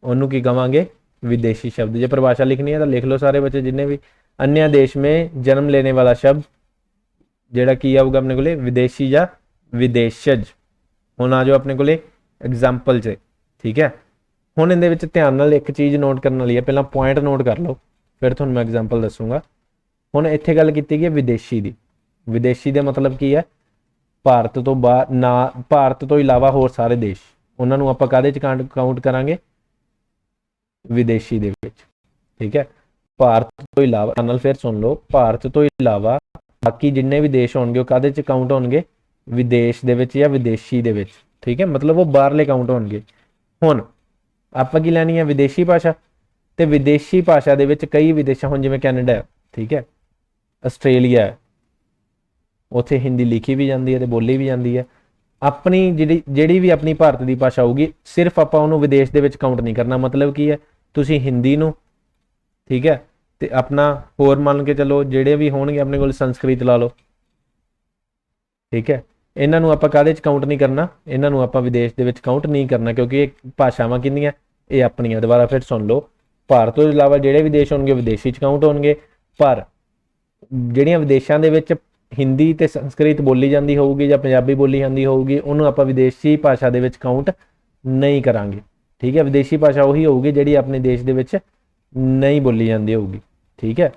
ਉਹਨੂੰ ਕੀ ਕਵਾਂਗੇ विदेशी शब्द। ਜੇ परिभाषा लिखनी है तो लिख लो सारे बच्चे जिन्हें भी। अन्य देश में जन्म लेने वाला शब्द ਜਿਹੜਾ ਕੀ ਆਊਗਾ ਆਪਣੇ ਕੋਲੇ विदेशी ਜਾਂ विदेशज। ਹੁਣ ਆ ਜਾਓ ਆਪਣੇ ਕੋਲੇ एग्जाम्पल 'ਚ, ठीक है। ਹੁਣ ਇਹਦੇ ਵਿੱਚ ਧਿਆਨ ਨਾਲ ਇੱਕ ਚੀਜ਼ ਨੋਟ ਕਰਨ ਵਾਲੀ ਹੈ, ਪਹਿਲਾਂ ਪੁਆਇੰਟ ਨੋਟ ਕਰ ਲਓ ਫਿਰ ਤੁਹਾਨੂੰ ਮੈਂ ਐਗਜ਼ਾਮਪਲ ਦੱਸੂਗਾ। ਹੁਣ ਇੱਥੇ ਗੱਲ ਕੀਤੀ ਗਈ ਹੈ ਵਿਦੇਸ਼ੀ ਦੀ। ਵਿਦੇਸ਼ੀ ਦਾ ਮਤਲਬ ਕੀ ਹੈ, ਭਾਰਤ ਤੋਂ ਬਾਹਰ ਨਾ, ਭਾਰਤ ਤੋਂ ਇਲਾਵਾ ਹੋਰ ਸਾਰੇ ਦੇਸ਼, ਉਹਨਾਂ ਨੂੰ ਆਪਾਂ ਕਾਹਦੇ 'ਚ ਕਾਊਂਟ ਕਰਾਂਗੇ ਵਿਦੇਸ਼ੀ ਦੇ ਵਿੱਚ, ਠੀਕ ਹੈ। ਭਾਰਤ ਤੋਂ ਇਲਾਵਾ, ਨਾਲ ਫਿਰ ਸੁਣ ਲਓ, ਭਾਰਤ ਤੋਂ ਇਲਾਵਾ ਬਾਕੀ ਜਿੰਨੇ ਵੀ ਦੇਸ਼ ਹੋਣਗੇ ਉਹ ਕਾਹਦੇ 'ਚ ਕਾਊਂਟ ਹੋਣਗੇ ਵਿਦੇਸ਼ ਦੇ ਵਿੱਚ ਜਾਂ ਵਿਦੇਸ਼ੀ ਦੇ ਵਿੱਚ, ਠੀਕ ਹੈ। ਮਤਲਬ ਉਹ ਬਾਹਰਲੇ ਕਾਊਂਟ ਹੋਣਗੇ। ਹੁਣ ਆਪਾਂ ਕੀ ਲੈਣੀ ਹੈ ਵਿਦੇਸ਼ੀ ਭਾਸ਼ਾ, ਤੇ ਵਿਦੇਸ਼ੀ ਭਾਸ਼ਾ ਦੇ ਵਿੱਚ ਕਈ ਵਿਦੇਸ਼ਾਂ, ਹੁਣ ਜਿਵੇਂ ਕੈਨੇਡਾ ਹੈ, ਠੀਕ ਹੈ, ਆਸਟ੍ਰੇਲੀਆ ਹੈ, ਉੱਥੇ ਹਿੰਦੀ ਲਿਖੀ ਵੀ ਜਾਂਦੀ ਹੈ ਤੇ ਬੋਲੀ ਵੀ ਜਾਂਦੀ ਹੈ। ਆਪਣੀ ਜਿਹੜੀ ਵੀ ਆਪਣੀ ਭਾਰਤ ਦੀ ਭਾਸ਼ਾ ਹੋਊਗੀ, ਸਿਰਫ ਆਪਾਂ ਉਹਨੂੰ ਵਿਦੇਸ਼ ਦੇ ਵਿੱਚ ਕਾਊਂਟ ਨਹੀਂ ਕਰਨਾ। ਮਤਲਬ ਕੀ ਹੈ, ਤੁਸੀਂ ਹਿੰਦੀ ਨੂੰ, ਠੀਕ ਹੈ, ਤੇ ਆਪਣਾ ਹੋਰ ਮੰਨ ਕੇ ਚਲੋ ਜਿਹੜੇ ਵੀ ਹੋਣਗੇ ਆਪਣੇ ਕੋਲ, ਸੰਸਕ੍ਰਿਤ ਲਾ ਲਓ, ਠੀਕ ਹੈ, ਇਹਨਾਂ ਨੂੰ ਆਪਾਂ ਕਾਹਦੇ 'ਚ ਕਾਊਂਟ ਨਹੀਂ ਕਰਨਾ, ਇਹਨਾਂ ਨੂੰ ਆਪਾਂ ਵਿਦੇਸ਼ ਦੇ ਵਿੱਚ ਕਾਊਂਟ ਨਹੀਂ ਕਰਨਾ, ਕਿਉਂਕਿ ਇਹ ਭਾਸ਼ਾਵਾਂ ਕਿੰਨੀਆਂ, ਇਹ ਆਪਣੀਆਂ। ਦੁਬਾਰਾ ਫਿਰ ਸੁਣ ਲਓ, ਭਾਰਤ ਤੋਂ ਇਲਾਵਾ ਜਿਹੜੇ ਵੀ ਦੇਸ਼ ਹੋਣਗੇ ਵਿਦੇਸ਼ੀ 'ਚ ਕਾਊਂਟ ਹੋਣਗੇ, ਪਰ ਜਿਹੜੀਆਂ ਵਿਦੇਸ਼ਾਂ ਦੇ ਵਿੱਚ ਹਿੰਦੀ ਤੇ ਸੰਸਕ੍ਰਿਤ ਬੋਲੀ ਜਾਂਦੀ ਹੋਊਗੀ ਜਾਂ ਪੰਜਾਬੀ ਬੋਲੀ ਜਾਂਦੀ ਹੋਊਗੀ, ਉਹਨੂੰ ਆਪਾਂ ਵਿਦੇਸ਼ੀ ਭਾਸ਼ਾ ਦੇ ਵਿੱਚ ਕਾਊਂਟ ਨਹੀਂ ਕਰਾਂਗੇ, ਠੀਕ ਹੈ। ਵਿਦੇਸ਼ੀ ਭਾਸ਼ਾ ਉਹੀ ਹੋਊਗੀ ਜਿਹੜੀ ਆਪਣੇ ਦੇਸ਼ ਦੇ ਵਿੱਚ ਨਹੀਂ ਬੋਲੀ ਜਾਂਦੀ ਹੋਊਗੀ, ਠੀਕ ਹੈ।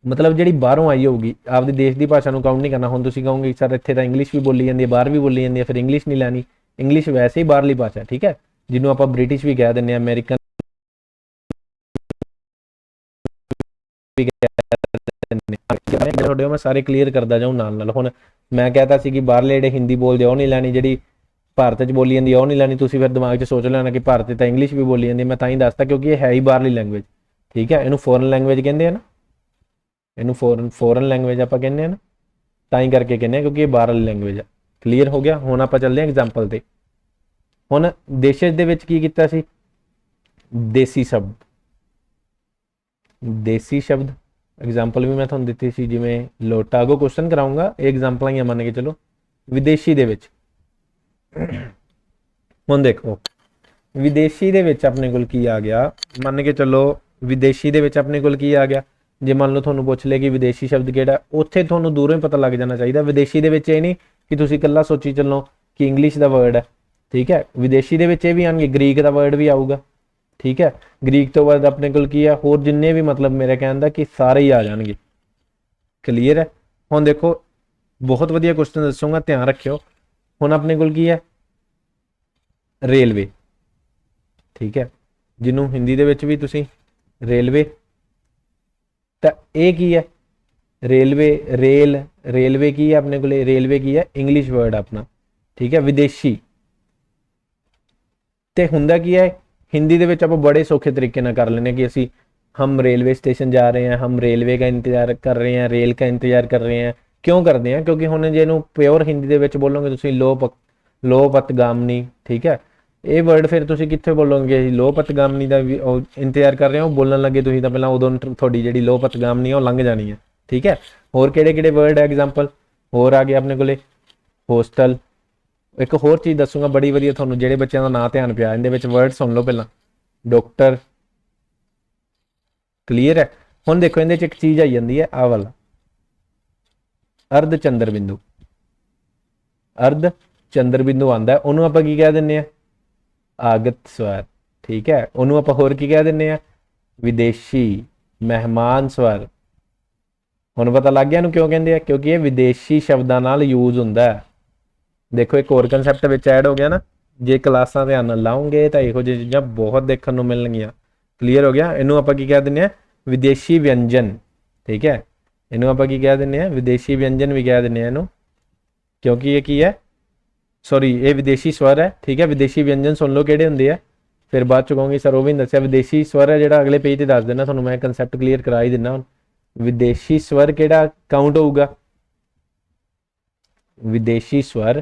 ਮਤਲਬ ਜਿਹੜੀ ਬਾਹਰੋਂ ਆਈ ਹੋਊਗੀ, ਆਪਦੇ ਦੇਸ਼ ਦੀ ਭਾਸ਼ਾ ਨੂੰ ਕਾਊਂਟ ਨਹੀਂ ਕਰਨਾ। ਹੁਣ ਤੁਸੀਂ ਕਹੋਗੇ ਸਰ ਇੱਥੇ ਤਾਂ ਇੰਗਲਿਸ਼ ਵੀ ਬੋਲੀ ਜਾਂਦੀ ਹੈ, ਬਾਹਰ ਵੀ ਬੋਲੀ ਜਾਂਦੀ ਹੈ, ਫਿਰ ਇੰਗਲਿਸ਼ ਨਹੀਂ ਲੈਣੀ। ਇੰਗਲਿਸ਼ ਵੈਸੇ ਹੀ ਬਾਹਰਲੀ ਭਾਸ਼ਾ, ਠੀਕ ਹੈ, ਜਿਹਨੂੰ ਆਪਾਂ ਬ੍ਰਿਟਿਸ਼ ਵੀ ਕਹਿ ਦਿੰਦੇ ਹਾਂ, ਅਮਰੀਕਨ ਵੀ ਕਹਿ ਦਿੰਦੇ ਹਾਂ। ਤੁਹਾਡੇ ਮੈਂ ਸਾਰੇ ਕਲੀਅਰ ਕਰਦਾ ਜਾਊਂ ਨਾਲ ਨਾਲ। ਹੁਣ ਮੈਂ ਕਹਿਤਾ ਸੀ ਕਿ ਬਾਹਰਲੇ ਜਿਹੜੇ ਹਿੰਦੀ ਬੋਲਦੇ ਉਹ ਨਹੀਂ ਲੈਣੀ, ਜਿਹੜੀ ਭਾਰਤ 'ਚ ਬੋਲੀ ਜਾਂਦੀ ਉਹ ਨਹੀਂ ਲੈਣੀ। ਤੁਸੀਂ ਫਿਰ ਦਿਮਾਗ 'ਚ ਸੋਚ ਲੈਣਾ ਕਿ ਭਾਰਤ 'ਚ ਤਾਂ ਇੰਗਲਿਸ਼ ਵੀ ਬੋਲੀ ਜਾਂਦੀ। ਮੈਂ ਤਾਂ ਹੀ ਦੱਸਤਾ ਕਿਉਂਕਿ ਇਹ ਹੈ ਹੀ ਬਾਹਰਲੀ ਲੈਂਗੁਏਜ, ਠੀਕ ਹੈ। ਇਹਨੂੰ ਫੋਰਨ ਲੈਂਗੁਏਜ ਕਹਿੰਦੇ ਆ ਨਾ, ਇਹਨੂੰ ਫੋਰਨ ਲੈਂਗੁਏਜ ਆਪਾਂ ਕਹਿੰਦੇ ਆ ਨਾ, ਤਾਂ ਹੀ ਕਰਕੇ ਕਹਿੰਦੇ ਆ ਕਿਉਂਕਿ ਇਹ ਬਾਹਰਲੀ ਲੈਂਗੁਏਜ ਆ। ਕਲੀਅਰ ਹੋ ਗਿਆ। ਹੁਣ ਆਪਾਂ ਚੱਲਦੇ ਹਾਂ ਐਗਜ਼ਾਮਪਲ ਤੇ। ਹੁਣ ਦੇਸ਼ਜ ਦੇ ਵਿੱਚ ਕੀ ਕੀਤਾ ਸੀ, ਦੇਸੀ ਸ਼ਬਦ, ਦੇਸੀ ਸ਼ਬਦ ਐਗਜ਼ਾਮਪਲ ਵੀ ਮੈਂ ਤੁਹਾਨੂੰ ਦਿੱਤੀ ਸੀ, ਜਿਵੇਂ ਲੋਟਾ। ਅੱਗੋਂ ਕੁਐਸਚਨ ਕਰਾਊਂਗਾ, ਇਹ ਐਗਜ਼ਾਮਪਲਾਂ ਹੀ ਮੰਨ ਕੇ ਚਲੋ। ਵਿਦੇਸ਼ੀ ਦੇ ਵਿੱਚ ਹੁਣ ਦੇਖੋ, ਵਿਦੇਸ਼ੀ ਦੇ ਵਿੱਚ ਆਪਣੇ ਕੋਲ ਕੀ ਆ ਗਿਆ, ਮੰਨ ਕੇ ਚਲੋ ਵਿਦੇਸ਼ੀ ਦੇ ਵਿੱਚ ਆਪਣੇ ਕੋਲ ਕੀ ਆ ਗਿਆ। ਜੇ ਮੰਨ ਲਓ ਤੁਹਾਨੂੰ ਪੁੱਛ ਲਿਆ ਕਿ ਵਿਦੇਸ਼ੀ ਸ਼ਬਦ ਕਿਹੜਾ, ਉੱਥੇ ਤੁਹਾਨੂੰ ਦੂਰੋਂ ਹੀ ਪਤਾ ਲੱਗ ਜਾਣਾ ਚਾਹੀਦਾ। ਵਿਦੇਸ਼ੀ ਦੇ ਵਿੱਚ ਇਹ ਨਹੀਂ ਕਿ ਤੁਸੀਂ ਇਕੱਲਾ ਸੋਚੀ ਚੱਲੋ ਕਿ ਇੰਗਲਿਸ਼ ਦਾ ਵਰਡ ਹੈ, ਠੀਕ ਹੈ। ਵਿਦੇਸ਼ੀ ਦੇ ਵਿੱਚ ਇਹ ਵੀ ਆਉਣਗੇ, ਗ੍ਰੀਕ ਦਾ ਵਰਡ ਵੀ ਆਊਗਾ, ਠੀਕ ਹੈ। ਗ੍ਰੀਕ ਤੋਂ ਬਾਅਦ ਆਪਣੇ ਕੋਲ ਕੀ ਆ, ਹੋਰ ਜਿੰਨੇ ਵੀ, ਮਤਲਬ ਮੇਰੇ ਕਹਿਣ ਦਾ ਕਿ ਸਾਰੇ ਹੀ ਆ ਜਾਣਗੇ। ਕਲੀਅਰ ਹੈ। ਹੁਣ ਦੇਖੋ, ਬਹੁਤ ਵਧੀਆ ਕੁਐਸਚਨ ਦੱਸੂਗਾ, ਧਿਆਨ ਰੱਖਿਓ। ਹੁਣ ਆਪਣੇ ਕੋਲ ਕੀ ਹੈ, ਰੇਲਵੇ, ਠੀਕ ਹੈ। ਜਿਹਨੂੰ ਹਿੰਦੀ ਦੇ ਵਿੱਚ ਵੀ ਤੁਸੀਂ ਰੇਲਵੇ, ਤਾਂ ਇਹ ਕੀ ਹੈ ਰੇਲਵੇ, ਰੇਲਵੇ ਕੀ ਹੈ ਆਪਣੇ ਕੋਲੇ, ਰੇਲਵੇ ਕੀ ਹੈ ਇੰਗਲਿਸ਼ ਵਰਡ ਆਪਣਾ, ਠੀਕ ਹੈ। ਵਿਦੇਸ਼ੀ ਤੇ ਹੁੰਦਾ ਕੀ ਹੈ हिंदी ਦੇ ਵਿੱਚ ਆਪਾਂ ਬੜੇ ਸੌਖੇ ਤਰੀਕੇ ਨਾਲ ਕਰ ਲੈਂਦੇ कि ਅਸੀਂ हम रेलवे स्टेशन जा रहे हैं, हम रेलवे का इंतजार कर रहे हैं, रेल का इंतजार कर रहे हैं। क्यों करते हैं? क्योंकि ਹੁਣ ਜੇ ਇਹਨੂੰ ਪਿਓਰ ਹਿੰਦੀ ਦੇ ਵਿੱਚ ਬੋਲੋਗੇ ਤੁਸੀਂ ਲੋਪਤਗਾਮਨੀ, ਠੀਕ ਹੈ। ਇਹ ਵਰਡ ਫਿਰ ਤੁਸੀਂ ਕਿੱਥੇ ਬੋਲੋਗੇ ਲੋਪਤਗਾਮਨੀ ਦਾ ਵੀ ਇੰਤਜ਼ਾਰ ਕਰ ਰਹੇ ਹੋ, ਬੋਲਣ ਲੱਗੇ ਤੁਸੀਂ ਤਾਂ ਪਹਿਲਾਂ ਉਦੋਂ ਤੁਹਾਡੀ ਜਿਹੜੀ ਲੋਪਤਗਾਮਨੀ ਉਹ ਲੰਘ ਜਾਣੀ ਹੈ, ਠੀਕ ਹੈ। ਹੋਰ ਕਿਹੜੇ ਕਿਹੜੇ ਵਰਡ ਹੈ ਐਗਜ਼ਾਮਪਲ ਹੋਰ ਆ ਗਏ ਆਪਣੇ ਕੋਲੇ, ਹੋਸਟਲ। ਇੱਕ ਹੋਰ ਚੀਜ਼ ਦੱਸੂਗਾ ਬੜੀ ਵਧੀਆ ਤੁਹਾਨੂੰ, ਜਿਹੜੇ ਬੱਚਿਆਂ ਦਾ ਨਾਂ ਧਿਆਨ ਪਿਆ ਇਹਦੇ ਵਿੱਚ ਵਰਡ ਸੁਣ ਲਓ ਪਹਿਲਾਂ, ਡਾਕਟਰ। ਕਲੀਅਰ ਹੈ। ਹੁਣ ਦੇਖੋ ਇਹਦੇ ਚ ਇੱਕ ਚੀਜ਼ ਆਈ ਜਾਂਦੀ ਹੈ ਆਹ ਵਾਲਾ ਅਰਧ ਚੰਦਰ ਬਿੰਦੂ, ਅਰਧ ਚੰਦਰ ਬਿੰਦੂ ਆਂਦਾ, ਉਹਨੂੰ ਆਪਾਂ ਕੀ ਕਹਿ ਦਿੰਦੇ ਆ ਆਗਤ ਸਵਰ, ਠੀਕ ਹੈ। ਉਹਨੂੰ ਆਪਾਂ ਹੋਰ ਕੀ ਕਹਿ ਦਿੰਦੇ ਆ ਵਿਦੇਸ਼ੀ ਮਹਿਮਾਨ ਸਵਰ। ਹੁਣ ਪਤਾ ਲੱਗ ਗਿਆ ਇਹਨੂੰ ਕਿਉਂ ਕਹਿੰਦੇ ਆ, ਕਿਉਂਕਿ ਇਹ ਵਿਦੇਸ਼ੀ ਸ਼ਬਦਾਂ ਨਾਲ ਯੂਜ਼ ਹੁੰਦਾ ਹੈ। ਦੇਖੋ ਇੱਕ ਹੋਰ ਕਨਸੈਪਟ ਵਿੱਚ ਐਡ ਹੋ ਗਿਆ ਨਾ, ਜੇ ਕਲਾਸਾਂ ਧਿਆਨ ਨਾਲ ਲਾਉਂਗੇ ਤਾਂ ਇਹੋ ਜਿਹੀ ਚੀਜ਼ਾਂ ਬਹੁਤ ਦੇਖਣ ਨੂੰ ਮਿਲਣਗੀਆਂ। ਕਲੀਅਰ ਹੋ ਗਿਆ। ਇਹਨੂੰ ਆਪਾਂ ਕੀ ਕਹਿ ਦਿੰਦੇ ਆ ਵਿਦੇਸ਼ੀ ਵਿਅੰਜਨ, ਠੀਕ ਹੈ। ਇਹਨੂੰ ਆਪਾਂ ਕੀ ਕਹਿ ਦਿੰਦੇ ਆ ਵਿਦੇਸ਼ੀ ਵਿਅੰਜਨ ਵੀ ਕਹਿ ਦਿੰਦੇ ਆ ਇਹਨੂੰ, ਕਿਉਂਕਿ ਇਹ ਕੀ ਹੈ ਸੌਰੀ ਇਹ ਵਿਦੇਸ਼ੀ ਸਵਰ ਹੈ, ਠੀਕ ਹੈ। ਵਿਦੇਸ਼ੀ ਵਿਅੰਜਨ ਸੁਣ ਲਓ ਕਿਹੜੇ ਹੁੰਦੇ ਆ, ਫਿਰ ਬਾਅਦ ਚ ਕਹੋਗੇ ਸਰ ਉਹ ਵੀ ਦੱਸਿਆ। ਵਿਦੇਸ਼ੀ ਸਵਰ ਹੈ ਜਿਹੜਾ ਅਗਲੇ ਪੇਜ ਤੇ ਦੱਸ ਦੇਣਾ ਤੁਹਾਨੂੰ, ਮੈਂ ਕਨਸੈਪਟ ਕਲੀਅਰ ਕਰਾ ਹੀ ਦਿੰਦਾ ਹੁਣ। ਵਿਦੇਸ਼ੀ ਸਵਰ ਕਿਹੜਾ ਕਾਊਂਟ ਹੋਊਗਾ, ਵਿਦੇਸ਼ੀ ਸਵਰ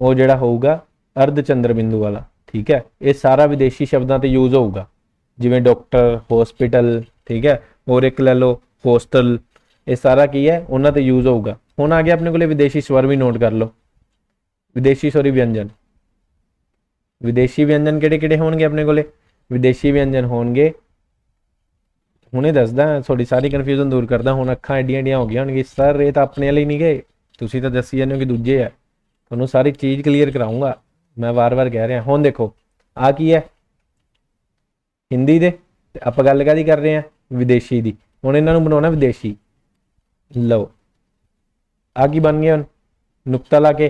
ਉਹ ਜਿਹੜਾ ਹੋਊਗਾ ਅਰਧ ਚੰਦਰ ਬਿੰਦੂ ਵਾਲਾ, ਠੀਕ ਹੈ। ਇਹ ਸਾਰਾ ਵਿਦੇਸ਼ੀ ਸ਼ਬਦਾਂ ਤੇ ਯੂਜ਼ ਹੋਊਗਾ, ਜਿਵੇਂ ਡਾਕਟਰ, ਹਸਪੀਟਲ, ਠੀਕ ਹੈ। ਹੋਰ ਇੱਕ ਲੈ ਲਓ ਹੋਸਟਲ, ਇਹ ਸਾਰਾ ਕੀ ਹੈ ਉਹਨਾਂ ਤੇ ਯੂਜ਼ ਹੋਊਗਾ। ਹੁਣ ਆ ਗਿਆ ਆਪਣੇ ਕੋਲੇ ਵਿਦੇਸ਼ੀ ਸਵਰ ਵੀ ਨੋਟ ਕਰ ਲਓ, ਵਿਦੇਸ਼ੀ ਸੌਰੀ ਵਿਅੰਜਨ। ਵਿਦੇਸ਼ੀ ਵਿਅੰਜਨ ਕਿਹੜੇ ਕਿਹੜੇ ਹੋਣਗੇ ਆਪਣੇ ਕੋਲੇ, ਵਿਦੇਸ਼ੀ ਵਿਅੰਜਨ ਹੋਣਗੇ, ਹੁਣੇ ਦੱਸਦਾ ਤੁਹਾਡੀ ਸਾਰੀ ਕਨਫਿਊਜ਼ਨ ਦੂਰ ਕਰਦਾ। ਹੁਣ ਅੱਖਾਂ ਐਡੀਆਂ ਹੋ ਗਈਆਂ ਹੋਣਗੀਆਂ ਸਰ ਇਹ ਤਾਂ ਆਪਣੇ ਵਾਲੇ ਨਹੀਂ ਗਏ, ਤੁਸੀਂ ਤਾਂ ਦੱਸੀ ਜਾਂਦੇ ਹੋ ਕਿ ਦੂਜੇ ਆ। ਤੁਹਾਨੂੰ ਸਾਰੀ ਚੀਜ਼ ਕਲੀਅਰ ਕਰਾਊਂਗਾ, ਮੈਂ ਵਾਰ-ਵਾਰ ਕਹਿ ਰਿਹਾ। ਹੁਣ ਦੇਖੋ ਆ ਕੀ ਹੈ ਹਿੰਦੀ ਦੇ, ਤੇ ਆਪਾਂ ਗੱਲ ਕਾਹਦੀ ਕਰ ਰਹੇ ਹਾਂ ਵਿਦੇਸ਼ੀ ਦੀ। ਹੁਣ ਇਹਨਾਂ ਨੂੰ ਬਣਾਉਣਾ ਵਿਦੇਸ਼ੀ, ਲਓ ਆ ਕੀ ਬਣ ਗਿਆ ਹੁਣ ਨੁਕਤਾ ਲਾ ਕੇ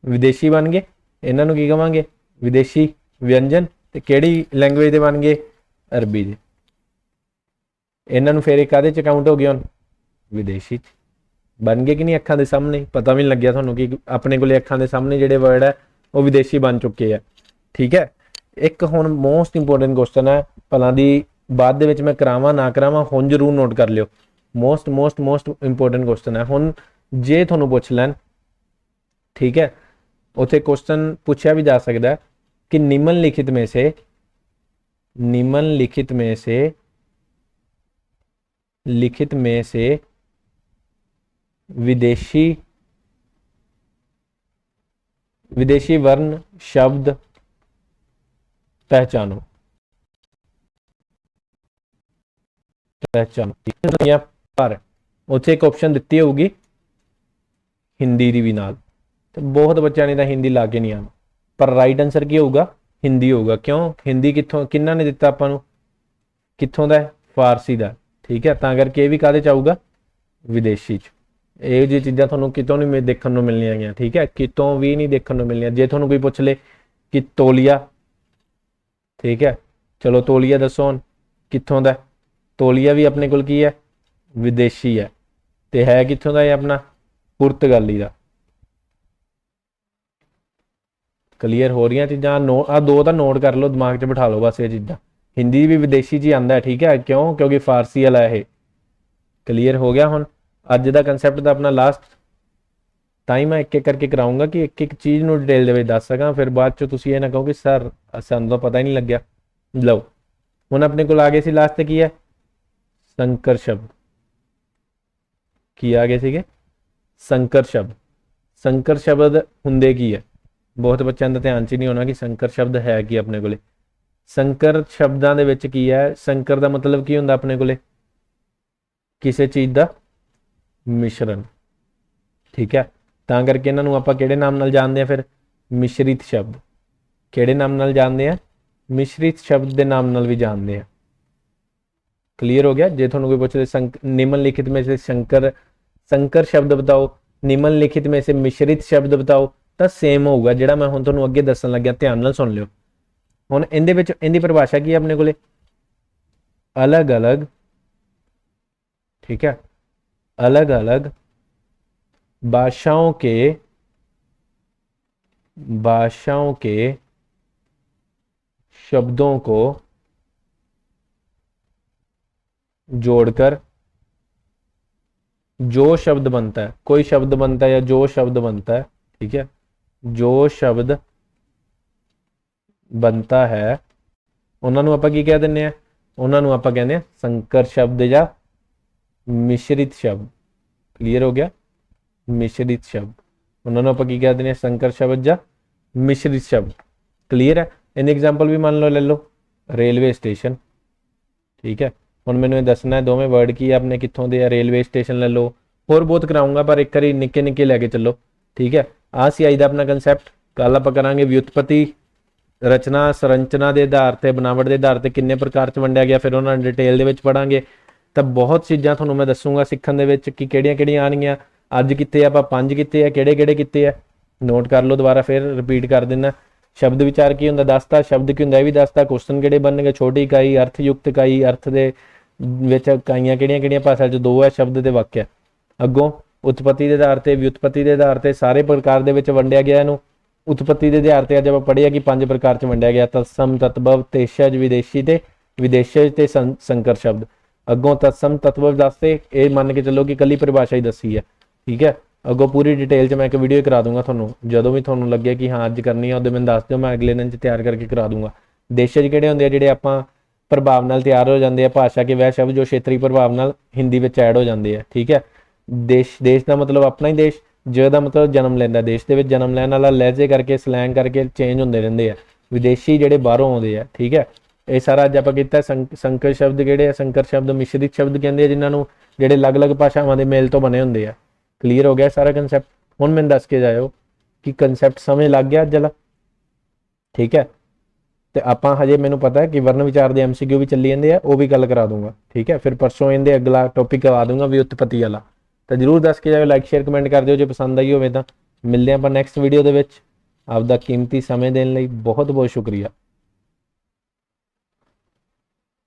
ਵਿਦੇਸ਼ੀ ਬਣ ਗਏ। ਇਹਨਾਂ ਨੂੰ ਕੀ ਕਵਾਂਗੇ ਵਿਦੇਸ਼ੀ ਵਿਅੰਜਨ, ਤੇ ਕਿਹੜੀ ਲੈਂਗੁਏਜ ਦੇ ਬਣ ਗਏ ਅਰਬੀ ਦੇ। ਇਹਨਾਂ ਨੂੰ ਫਿਰ ਇੱਕ ਕਾਹਦੇ ਚ ਕਾਊਂਟ ਹੋ ਗਿਆ ਹੁਣ ਵਿਦੇਸ਼ੀ ਚ ਬਣ ਗਏ ਕਿ ਨਹੀਂ ਅੱਖਾਂ ਦੇ ਸਾਹਮਣੇ। ਪਤਾ ਵੀ ਨਹੀਂ ਲੱਗਿਆ ਤੁਹਾਨੂੰ ਕਿ ਆਪਣੇ ਕੋਲੇ ਅੱਖਾਂ ਦੇ ਸਾਹਮਣੇ ਜਿਹੜੇ ਵਰਡ ਹੈ ਉਹ ਵਿਦੇਸ਼ੀ ਬਣ ਚੁੱਕੇ ਆ, ਠੀਕ ਹੈ। ਇੱਕ ਹੁਣ ਮੋਸਟ ਇੰਪੋਰਟੈਂਟ ਕੁਐਸਚਨ ਹੈ, ਭਲਾਂ ਦੀ ਬਾਅਦ ਦੇ ਵਿੱਚ ਮੈਂ ਕਰਾਵਾਂ ਨਾ ਕਰਾਵਾਂ, ਹੁਣ ਜ਼ਰੂਰ ਨੋਟ ਕਰ ਲਿਓ। ਮੋਸਟ ਇੰਪੋਰਟੈਂਟ ਕੁਐਸਚਨ ਹੈ। ਹੁਣ ਜੇ ਤੁਹਾਨੂੰ ਪੁੱਛ ਲੈਣ, ਠੀਕ ਹੈ, ਉੱਥੇ ਕੁਐਸਚਨ ਪੁੱਛਿਆ ਵੀ ਜਾ ਸਕਦਾ कि निम्नलिखित में से विदेशी वर्ण शब्द पहचानो। पर ਉੱਥੇ ਇੱਕ ਆਪਸ਼ਨ ਦਿੱਤੀ ਹੋਊਗੀ ਹਿੰਦੀ ਦੀ ਵੀ ਨਾਲ, ਤੇ ਬਹੁਤ ਬੱਚਿਆਂ ਨੇ ਤਾਂ ਹਿੰਦੀ ਲਾ ਕੇ ਨਹੀਂ ਆਉਣਾ, ਪਰ ਰਾਈਟ ਆਨਸਰ ਕੀ ਹੋਊਗਾ ਹਿੰਦੀ ਹੋਊਗਾ। ਕਿਉਂ ਹਿੰਦੀ ਕਿੱਥੋਂ ਕਿੰਨਾ ਨੇ ਦਿੱਤਾ ਆਪਾਂ ਨੂੰ, ਕਿੱਥੋਂ ਦਾ ਫਾਰਸੀ ਦਾ, ਠੀਕ ਹੈ। ਤਾਂ ਕਰਕੇ ਇਹ ਵੀ ਕਾਹਦੇ ਚ ਆਊਗਾ ਵਿਦੇਸ਼ੀ ਚ। ਇਹ ਜਿਹੀ ਚੀਜ਼ਾਂ ਤੁਹਾਨੂੰ ਕਿਤੋਂ ਨਹੀਂ ਦੇਖਣ ਨੂੰ ਮਿਲਣੀਆਂ ਗੀਆਂ, ਠੀਕ ਹੈ, ਕਿਤੋਂ ਵੀ ਨਹੀਂ ਦੇਖਣ ਨੂੰ ਮਿਲਣੀਆਂ। ਜੇ ਤੁਹਾਨੂੰ ਕੋਈ ਪੁੱਛ ਲੇ ਕਿ ਤੋਲੀਆ, ਠੀਕ ਹੈ, ਚਲੋ ਤੋਲੀਆ ਦੱਸੋ ਹੁਣ ਕਿੱਥੋਂ ਦਾ, ਤੋਲੀਆ ਵੀ ਆਪਣੇ ਕੋਲ ਕੀ ਹੈ ਵਿਦੇਸ਼ੀ ਹੈ, ਤੇ ਹੈ ਕਿੱਥੋਂ ਦਾ ਇਹ ਆਪਣਾ ਪੁਰਤਗਾਲੀ ਦਾ। ਕਲੀਅਰ ਹੋ ਰਹੀਆਂ ਚੀਜ਼ਾਂ, ਆ ਦੋ ਤਾਂ ਨੋਟ ਕਰ ਲਓ, ਦਿਮਾਗ 'ਚ ਬਿਠਾ ਲਓ ਬਸ ਇਹ ਚੀਜ਼ਾਂ। ਹਿੰਦੀ ਵੀ ਵਿਦੇਸ਼ੀ 'ਚ ਹੀ ਆਉਂਦਾ, ਠੀਕ ਹੈ, ਕਿਉਂ ਕਿਉਂਕਿ ਫਾਰਸੀ ਵਾਲਾ ਇਹ। ਕਲੀਅਰ ਹੋ ਗਿਆ। ਹੁਣ ਅੱਜ ਦਾ ਕੰਸੈਪਟ ਦਾ ਆਪਣਾ ਲਾਸਟ, ਤਾਂ ਹੀ ਮੈਂ ਇੱਕ ਇੱਕ ਕਰਕੇ ਕਰਾਊਂਗਾ ਕਿ ਇੱਕ ਇੱਕ ਚੀਜ਼ ਨੂੰ ਡਿਟੇਲ ਦੇ ਵਿੱਚ ਦੱਸ ਸਕਾਂ, ਫਿਰ ਬਾਅਦ 'ਚ ਤੁਸੀਂ ਇਹ ਨਾ ਕਹੋ ਕਿ ਸਰ ਸਾਨੂੰ ਤਾਂ ਪਤਾ ਹੀ ਨਹੀਂ ਲੱਗਿਆ। ਲਓ ਹੁਣ ਆਪਣੇ ਕੋਲ ਆ ਗਏ ਸੀ ਲਾਸਟ ਤੇ ਕੀ ਹੈ ਸੰਕਰ ਸ਼ਬਦ। ਕੀ ਆ ਗਏ ਸੀਗੇ ਸੰਕਰ ਸ਼ਬਦ। ਸੰਕਰ ਸ਼ਬਦ ਹੁੰਦੇ ਕੀ ਹੈ, ਬਹੁਤ ਬੱਚਿਆਂ ਦਾ ਧਿਆਨ 'ਚ ਨਹੀਂ ਹੋਣਾ ਕਿ ਸੰਕਰ ਸ਼ਬਦ ਹੈ ਕੀ ਆਪਣੇ ਕੋਲੇ। ਸੰਕਰ ਸ਼ਬਦਾਂ ਦੇ ਵਿੱਚ ਕੀ ਹੈ, ਸੰਕਰ ਦਾ ਮਤਲਬ ਕੀ ਹੁੰਦਾ ਆਪਣੇ ਕੋਲੇ, ਕਿਸੇ ਚੀਜ਼ ਦਾ ਮਿਸ਼ਰਣ, ਠੀਕ ਹੈ। ਤਾਂ ਕਰਕੇ ਇਹਨਾਂ ਨੂੰ ਆਪਾਂ ਕਿਹੜੇ ਨਾਮ ਨਾਲ ਜਾਣਦੇ ਆ ਫਿਰ ਮਿਸ਼ਰਿਤ ਸ਼ਬਦ। ਕਿਹੜੇ ਨਾਮ ਨਾਲ ਜਾਣਦੇ ਆ ਮਿਸ਼ਰਿਤ ਸ਼ਬਦ ਦੇ ਨਾਮ ਨਾਲ ਵੀ ਜਾਣਦੇ ਆ। क्लियर हो गया। जे थोड़ा कोई पूछे निम्नलिखित में से संकर शब्द बताओ, निम्नलिखित में से मिश्रित शब्द बताओ, तो सेम होगा जिहड़ा मैं हुण तुहानूं अगे दस्सण लग्या। ध्यान नाल सुन लिओ। ਹੁਣ ਇਹਦੇ ਵਿੱਚ ਇਹਦੀ ਪਰਿਭਾਸ਼ਾ ਕੀ ਹੈ ਆਪਣੇ ਕੋਲੇ, अलग अलग, ठीक है, अलग अलग भाषाओं के शब्दों को जोड़कर जो शब्द बनता है, कोई शब्द बनता है या जो शब्द बनता है, ठीक है, जो शब्द बनता है ਉਹਨਾਂ ਨੂੰ ਆਪਾਂ ਕੀ ਕਹਿ ਦਿੰਦੇ ਆ, ਉਹਨਾਂ ਨੂੰ ਆਪਾਂ ਕਹਿੰਦੇ ਆ ਸੰਕਰ ਸ਼ਬਦ ਜਾਂ ਮਿਸ਼ਰਿਤ ਸ਼ਬਦ। ਕਲੀਅਰ ਹੋ ਗਿਆ, ਮਿਸ਼ਰਿਤ ਸ਼ਬਦ, ਉਹਨਾਂ ਨੂੰ ਆਪਾਂ ਕੀ ਕਹਿ ਦਿੰਦੇ ਆ, ਸੰਕਰ ਸ਼ਬਦ ਜਾਂ ਮਿਸ਼ਰਿਤ ਸ਼ਬਦ। ਕਲੀਅਰ ਹੈ। ਇਹਨੇ ਐਗਜ਼ਾਮਪਲ ਵੀ ਮੰਨ ਲਓ, ਲੈ ਲਓ ਰੇਲਵੇ ਸਟੇਸ਼ਨ, ਠੀਕ ਹੈ। ਹੁਣ ਮੈਨੂੰ ਇਹ ਦੱਸਣਾ ਹੈ ਦੋਵੇਂ ਵਰਡ ਕੀ ਆ ਆਪਣੇ, ਕਿੱਥੋਂ ਦੇ ਆ। ਰੇਲਵੇ ਸਟੇਸ਼ਨ ਲੈ ਲਓ, ਹੋਰ ਬਹੁਤ ਕਰਾਊਂਗਾ ਪਰ ਇੱਕ ਵਾਰੀ ਨਿੱਕੇ ਨਿੱਕੇ ਲੈ ਕੇ ਚੱਲੋ, ਠੀਕ ਹੈ। ਆਹ ਸੀ ਅੱਜ ਦਾ ਆਪਣਾ ਕੰਸੈਪਟ। ਕੱਲ ਆਪਾਂ ਕਰਾਂਗੇ ਵਿਉਤਪਤੀ, ਰਚਨਾ, ਸੰਰਚਨਾ ਦੇ ਆਧਾਰ ਤੇ, ਬਣਾਵਟ ਦੇ ਆਧਾਰ ਤੇ ਕਿੰਨੇ ਪ੍ਰਕਾਰ ਚ ਵੰਡਿਆ ਗਿਆ, ਫਿਰ ਉਹਨਾਂ ਨੂੰ ਡਿਟੇਲ ਦੇ ਵਿੱਚ ਪੜਾਂਗੇ। ਤਾਂ ਬਹੁਤ ਚੀਜ਼ਾਂ ਤੁਹਾਨੂੰ ਮੈਂ ਦੱਸੂਗਾ ਸਿੱਖਣ ਦੇ ਵਿੱਚ ਕਿ ਕਿਹੜੀਆਂ ਕਿਹੜੀਆਂ ਆਣਗੀਆਂ। ਅੱਜ ਕੀਤੇ ਆਪਾਂ 5 ਕੀਤੇ ਆ, ਕਿਹੜੇ ਕਿਹੜੇ ਕੀਤੇ ਆ ਨੋਟ ਕਰ ਲਓ, ਦੁਬਾਰਾ ਫਿਰ ਰਿਪੀਟ ਕਰ ਦਿੰਦਾ। ਸ਼ਬਦ ਵਿਚਾਰ ਕੀ ਹੁੰਦਾ ਦੱਸਤਾ, ਸ਼ਬਦ ਕੀ ਹੁੰਦਾ ਇਹ ਵੀ ਦੱਸਤਾ, ਕੁਐਸਚਨ ਕਿਹੜੇ ਬਣਨਗੇ, ਛੋਟੀ ਇਕਾਈ, ਅਰਥਯੁਕਤ ਇਕਾਈ, ਅਰਥ ਦੇ ਵਿੱਚ ਇਕਾਈਆਂ ਕਿਹੜੀਆਂ ਕਿਹੜੀਆਂ ਭਾਸ਼ਾ 'ਚ 2 ਹੈ, ਸ਼ਬਦ ਤੇ ਵਾਕਿਆ। ਅੱਗੋਂ ਉਤਪਤੀ ਦੇ ਆਧਾਰ ਤੇ, ਵਿਉਤਪਤੀ ਦੇ ਆਧਾਰ ਤੇ ਸਾਰੇ ਪ੍ਰਕਾਰ ਦੇ ਵਿੱਚ ਵੰਡਿਆ ਗਿਆ ਇਹਨੂੰ। ਉਤਪਤੀ ਦੇ ਆਧਾਰ ਤੇ ਅੱਜ ਆਪਾਂ ਪੜ੍ਹਿਆ ਕਿ 5 ਪ੍ਰਕਾਰ 'ਚ ਵੰਡਿਆ ਗਿਆ, ਤਤਸਮ, ਤਤਭਵ, ਤੇਸ਼ਜ, ਵਿਦੇਸ਼ੀ ਤੇ ਵਿਦੇਸ਼ਜ ਤੇ ਸੰਕਰ ਸ਼ਬਦ। ਅੱਗੋਂ ਤਤਸਮ ਤਤਭਵ ਦੱਸਦੇ, ਇਹ ਮੰਨ ਕੇ ਚੱਲੋ ਕਿ ਇਕੱਲੀ ਪਰਿਭਾਸ਼ਾ ਹੀ ਦੱਸੀ ਹੈ, ਠੀਕ ਹੈ। ਅੱਗੋਂ ਪੂਰੀ ਡਿਟੇਲ 'ਚ ਮੈਂ ਇੱਕ ਵੀਡੀਓ ਕਰਾ ਦੂੰਗਾ ਤੁਹਾਨੂੰ, ਜਦੋਂ ਵੀ ਤੁਹਾਨੂੰ ਲੱਗੇ ਕਿ ਹਾਂ ਅੱਜ ਕਰਨੀ ਆ ਉਦੋਂ ਮੈਨੂੰ ਦੱਸ ਦਿਓ, ਮੈਂ ਅਗਲੇ ਦਿਨ 'ਚ ਤਿਆਰ ਕਰਕੇ ਕਰਾ ਦੂੰਗਾ। ਦੇਸ਼ਜ ਕਿਹੜੇ ਹੁੰਦੇ ਆ, ਜਿਹੜੇ ਆਪਾਂ ਪ੍ਰਭਾਵ ਨਾਲ ਤਿਆਰ ਹੋ ਜਾਂਦੇ ਆ, ਭਾਸ਼ਾ ਕੇ ਵह ਸ਼ਬਦ ਜੋ ਖੇਤਰੀ ਪ੍ਰਭਾਵ ਨਾਲ ਹਿੰਦੀ ਵਿੱਚ ਐਡ ਹੋ ਜਾਂਦੇ ਆ, ਠੀਕ ਹੈ। ਦੇਸ਼ ਦਾ ਮਤਲਬ ਆਪਣਾ ਹੀ ਦੇਸ਼, ਜ ਦਾ ਮਤਲਬ ਜਨਮ ਲੈਂਦਾ, ਦੇਸ਼ ਦੇ ਵਿੱਚ ਜਨਮ ਲੈਣ ਵਾਲਾ, ਲਹਿਜੇ ਕਰਕੇ ਸਲੈਂਗ ਕਰਕੇ ਚੇਂਜ ਹੁੰਦੇ ਰਹਿੰਦੇ ਆ। ਵਿਦੇਸ਼ੀ ਜਿਹੜੇ ਬਾਹਰੋਂ ਆਉਂਦੇ ਆ, ਠੀਕ ਹੈ। ਇਹ ਸਾਰਾ ਅੱਜ ਆਪਾਂ ਕੀਤਾ। ਸੰਕਰ ਸ਼ਬਦ ਕਿਹੜੇ ਆ, ਸੰਕਰ ਸ਼ਬਦ ਮਿਸ਼ਰਿਤ ਸ਼ਬਦ ਕਹਿੰਦੇ ਆ ਜਿਨ੍ਹਾਂ ਨੂੰ, ਜਿਹੜੇ ਅਲੱਗ-ਅਲੱਗ ਭਾਸ਼ਾਵਾਂ ਦੇ ਮੇਲ ਤੋਂ ਬਣੇ ਹੁੰਦੇ ਆ। ਕਲੀਅਰ ਹੋ ਗਿਆ ਸਾਰਾ ਕੰਸੈਪਟ। ਹੁਣ ਮੈਨੂੰ ਦੱਸ ਕੇ ਜਾਇਓ ਕਿ ਕੰਸੈਪਟ ਸਮਝ ਲੱਗ ਗਿਆ ਅੱਜ ਵਾਲਾ, ਠੀਕ ਹੈ। ਤੇ ਆਪਾਂ ਹਜੇ ਮੈਨੂੰ ਪਤਾ ਹੈ ਕਿ ਵਰਨ ਵਿਚਾਰ ਦੇ MCQ ਵੀ ਚੱਲੀ ਜਾਂਦੇ ਆ, ਉਹ ਵੀ ਗੱਲ ਕਰਾ ਦੂੰਗਾ, ਠੀਕ ਹੈ। ਫਿਰ ਪਰਸੋਂ ਇਹਦੇ ਅਗਲਾ ਟੌਪਿਕ ਕਰਵਾ ਦੂੰਗਾ ਵਿਉਤਪਤੀ ਵਾਲਾ। ਤਾਂ ਜਰੂਰ ਦੱਸ ਕੇ ਜਾਇਓ, ਲਾਈਕ ਸ਼ੇਅਰ ਕਮੈਂਟ ਕਰ ਦਿਓ ਜੇ ਪਸੰਦ ਆਈ ਹੋਵੇ ਤਾਂ। ਮਿਲਦੇ ਆਪਾਂ ਨੈਕਸਟ ਵੀਡੀਓ ਦੇ ਵਿੱਚ। ਆਪਦਾ ਕੀਮਤੀ ਸਮੇਂ ਦੇਣ ਲਈ ਬਹੁਤ ਬਹੁਤ ਸ਼ੁਕਰੀਆ।